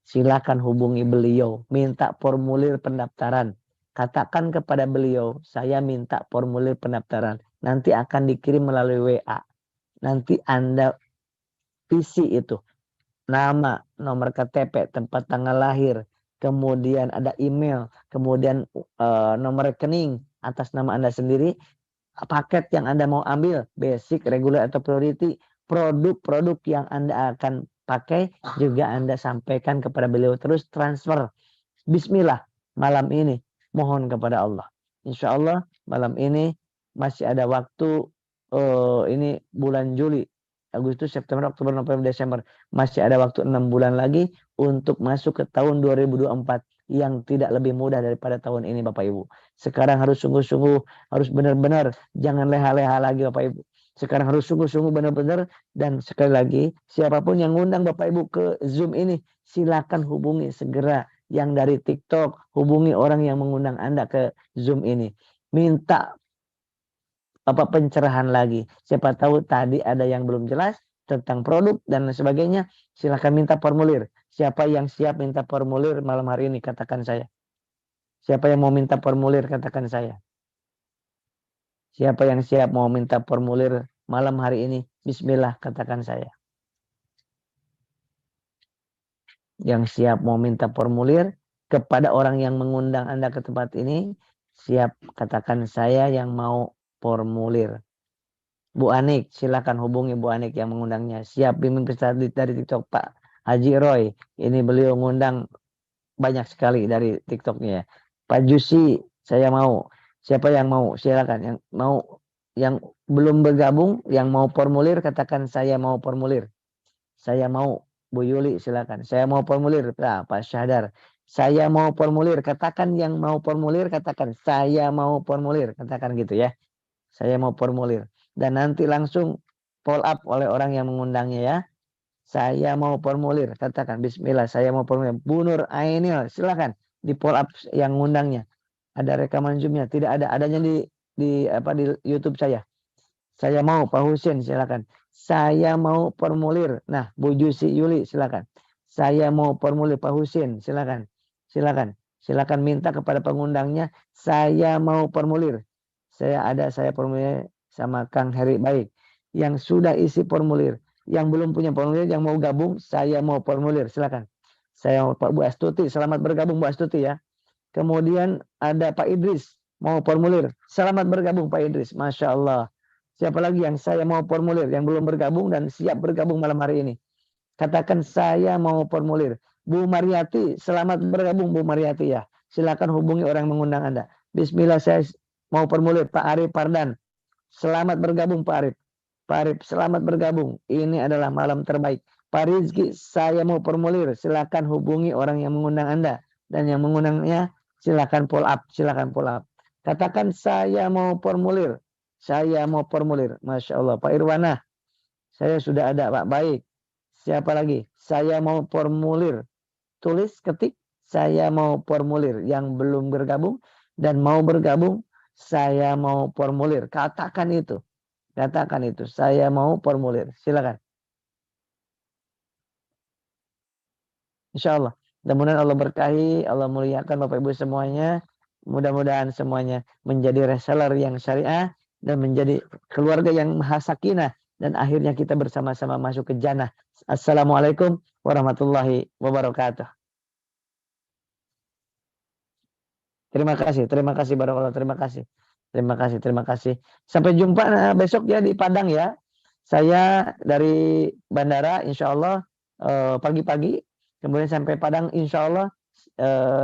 S1: Silakan hubungi beliau, minta formulir pendaftaran. Katakan kepada beliau, saya minta formulir pendaftaran. Nanti akan dikirim melalui WA. Nanti Anda isi itu. Nama, nomor KTP, tempat tanggal lahir. Kemudian ada email. Kemudian nomor rekening atas nama Anda sendiri. Paket yang Anda mau ambil, basic, regular, atau priority, produk-produk yang Anda akan pakai juga Anda sampaikan kepada beliau, terus transfer. Bismillah, malam ini mohon kepada Allah. Insya Allah malam ini masih ada waktu, ini bulan Juli, Agustus, September, Oktober, November, Desember. Masih ada waktu 6 bulan lagi untuk masuk ke tahun 2024 yang tidak lebih mudah daripada tahun ini Bapak Ibu. Sekarang harus sungguh-sungguh, harus benar-benar, jangan leha-leha lagi Bapak Ibu. Sekarang harus sungguh-sungguh benar-benar, dan sekali lagi siapapun yang ngundang Bapak Ibu ke Zoom ini, silakan hubungi segera yang dari TikTok, hubungi orang yang mengundang Anda ke Zoom ini. Minta pencerahan lagi. Siapa tahu tadi ada yang belum jelas tentang produk dan sebagainya, silakan minta formulir. Siapa yang siap minta formulir malam hari ini, katakan saya. Siapa yang mau minta formulir, katakan saya. Siapa yang siap mau minta formulir malam hari ini, bismillah, katakan saya. Yang siap mau minta formulir kepada orang yang mengundang Anda ke tempat ini, siap, katakan saya yang mau formulir. Bu Anik, silakan hubungi Bu Anik yang mengundangnya. Siap bimbing dari TikTok Pak Haji Roy. Ini beliau ngundang banyak sekali dari TikToknya ya. Pak Jusi, saya mau. Siapa yang mau? Silakan. Yang mau, yang belum bergabung, yang mau formulir, katakan saya mau formulir. Saya mau. Bu Yuli, silakan. Saya mau formulir. Nah, Pak Syahdar, saya mau formulir. Katakan yang mau formulir, katakan saya mau formulir. Katakan gitu ya. Saya mau formulir. Dan nanti langsung follow up oleh orang yang mengundangnya ya. Saya mau formulir. Katakan bismillah, saya mau formulir. Bu Nur Ainil, silakan di follow up yang ngundangnya. Ada rekaman Zoom-nya? Tidak ada. Adanya di YouTube saya. Saya mau Pak Husin, silakan. Saya mau formulir. Nah, Bu Jusi Yuli, silakan. Saya mau formulir Pak Husin, silakan. Silakan. Silakan minta kepada pengundangnya, saya mau formulir. Saya formulir sama Kang Heri Baik. Yang sudah isi formulir. Yang belum punya formulir, yang mau gabung, saya mau formulir. Silakan. Saya mau Pak Bu Astuti. Selamat bergabung Bu Astuti ya. Kemudian ada Pak Idris. Mau formulir. Selamat bergabung Pak Idris. Masya Allah. Siapa lagi yang saya mau formulir. Yang belum bergabung dan siap bergabung malam hari ini. Katakan saya mau formulir. Bu Mariati. Selamat bergabung Bu Mariati ya. Silakan hubungi orang yang mengundang Anda. Bismillah, saya mau formulir. Pak Arif Pardan. Selamat bergabung Pak Arif. Pak Arif, selamat bergabung. Ini adalah malam terbaik. Pak Rizky, saya mau formulir. Silakan hubungi orang yang mengundang Anda. Dan yang mengundangnya silakan follow up. Silakan follow up. Katakan saya mau formulir. Saya mau formulir. Masya Allah. Pak Irwana, saya sudah ada Pak. Baik. Siapa lagi? Saya mau formulir. Tulis, ketik. Saya mau formulir. Yang belum bergabung dan mau bergabung, saya mau formulir. Katakan itu. Katakan itu. Saya mau formulir. Silakan. Insya Allah. Mudah-mudahan Allah berkahi, Allah muliakan Bapak Ibu semuanya. Mudah-mudahan semuanya menjadi reseller yang syariah dan menjadi keluarga yang maha sakinah. Dan akhirnya kita bersama-sama masuk ke jannah. Assalamualaikum warahmatullahi wabarakatuh. Terima kasih barakallah, terima kasih. Terima kasih. Sampai jumpa besok ya di Padang ya. Saya dari bandara insya Allah pagi-pagi. Kemudian sampai Padang insya Allah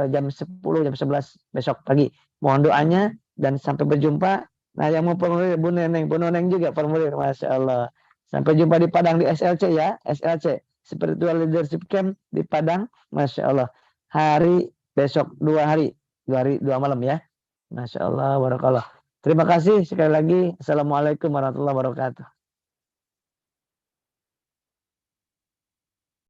S1: jam 10, jam 11 besok pagi. Mohon doanya dan sampai berjumpa. Nah yang mau formulir Bu Neneng juga formulir. Masya Allah. Sampai jumpa di Padang di SLC ya. SLC. Spiritual Leadership Camp di Padang. Masya Allah. Hari besok 2 hari. 2 malam ya. Masya Allah. Barakallah. Terima kasih sekali lagi. Assalamualaikum warahmatullahi wabarakatuh.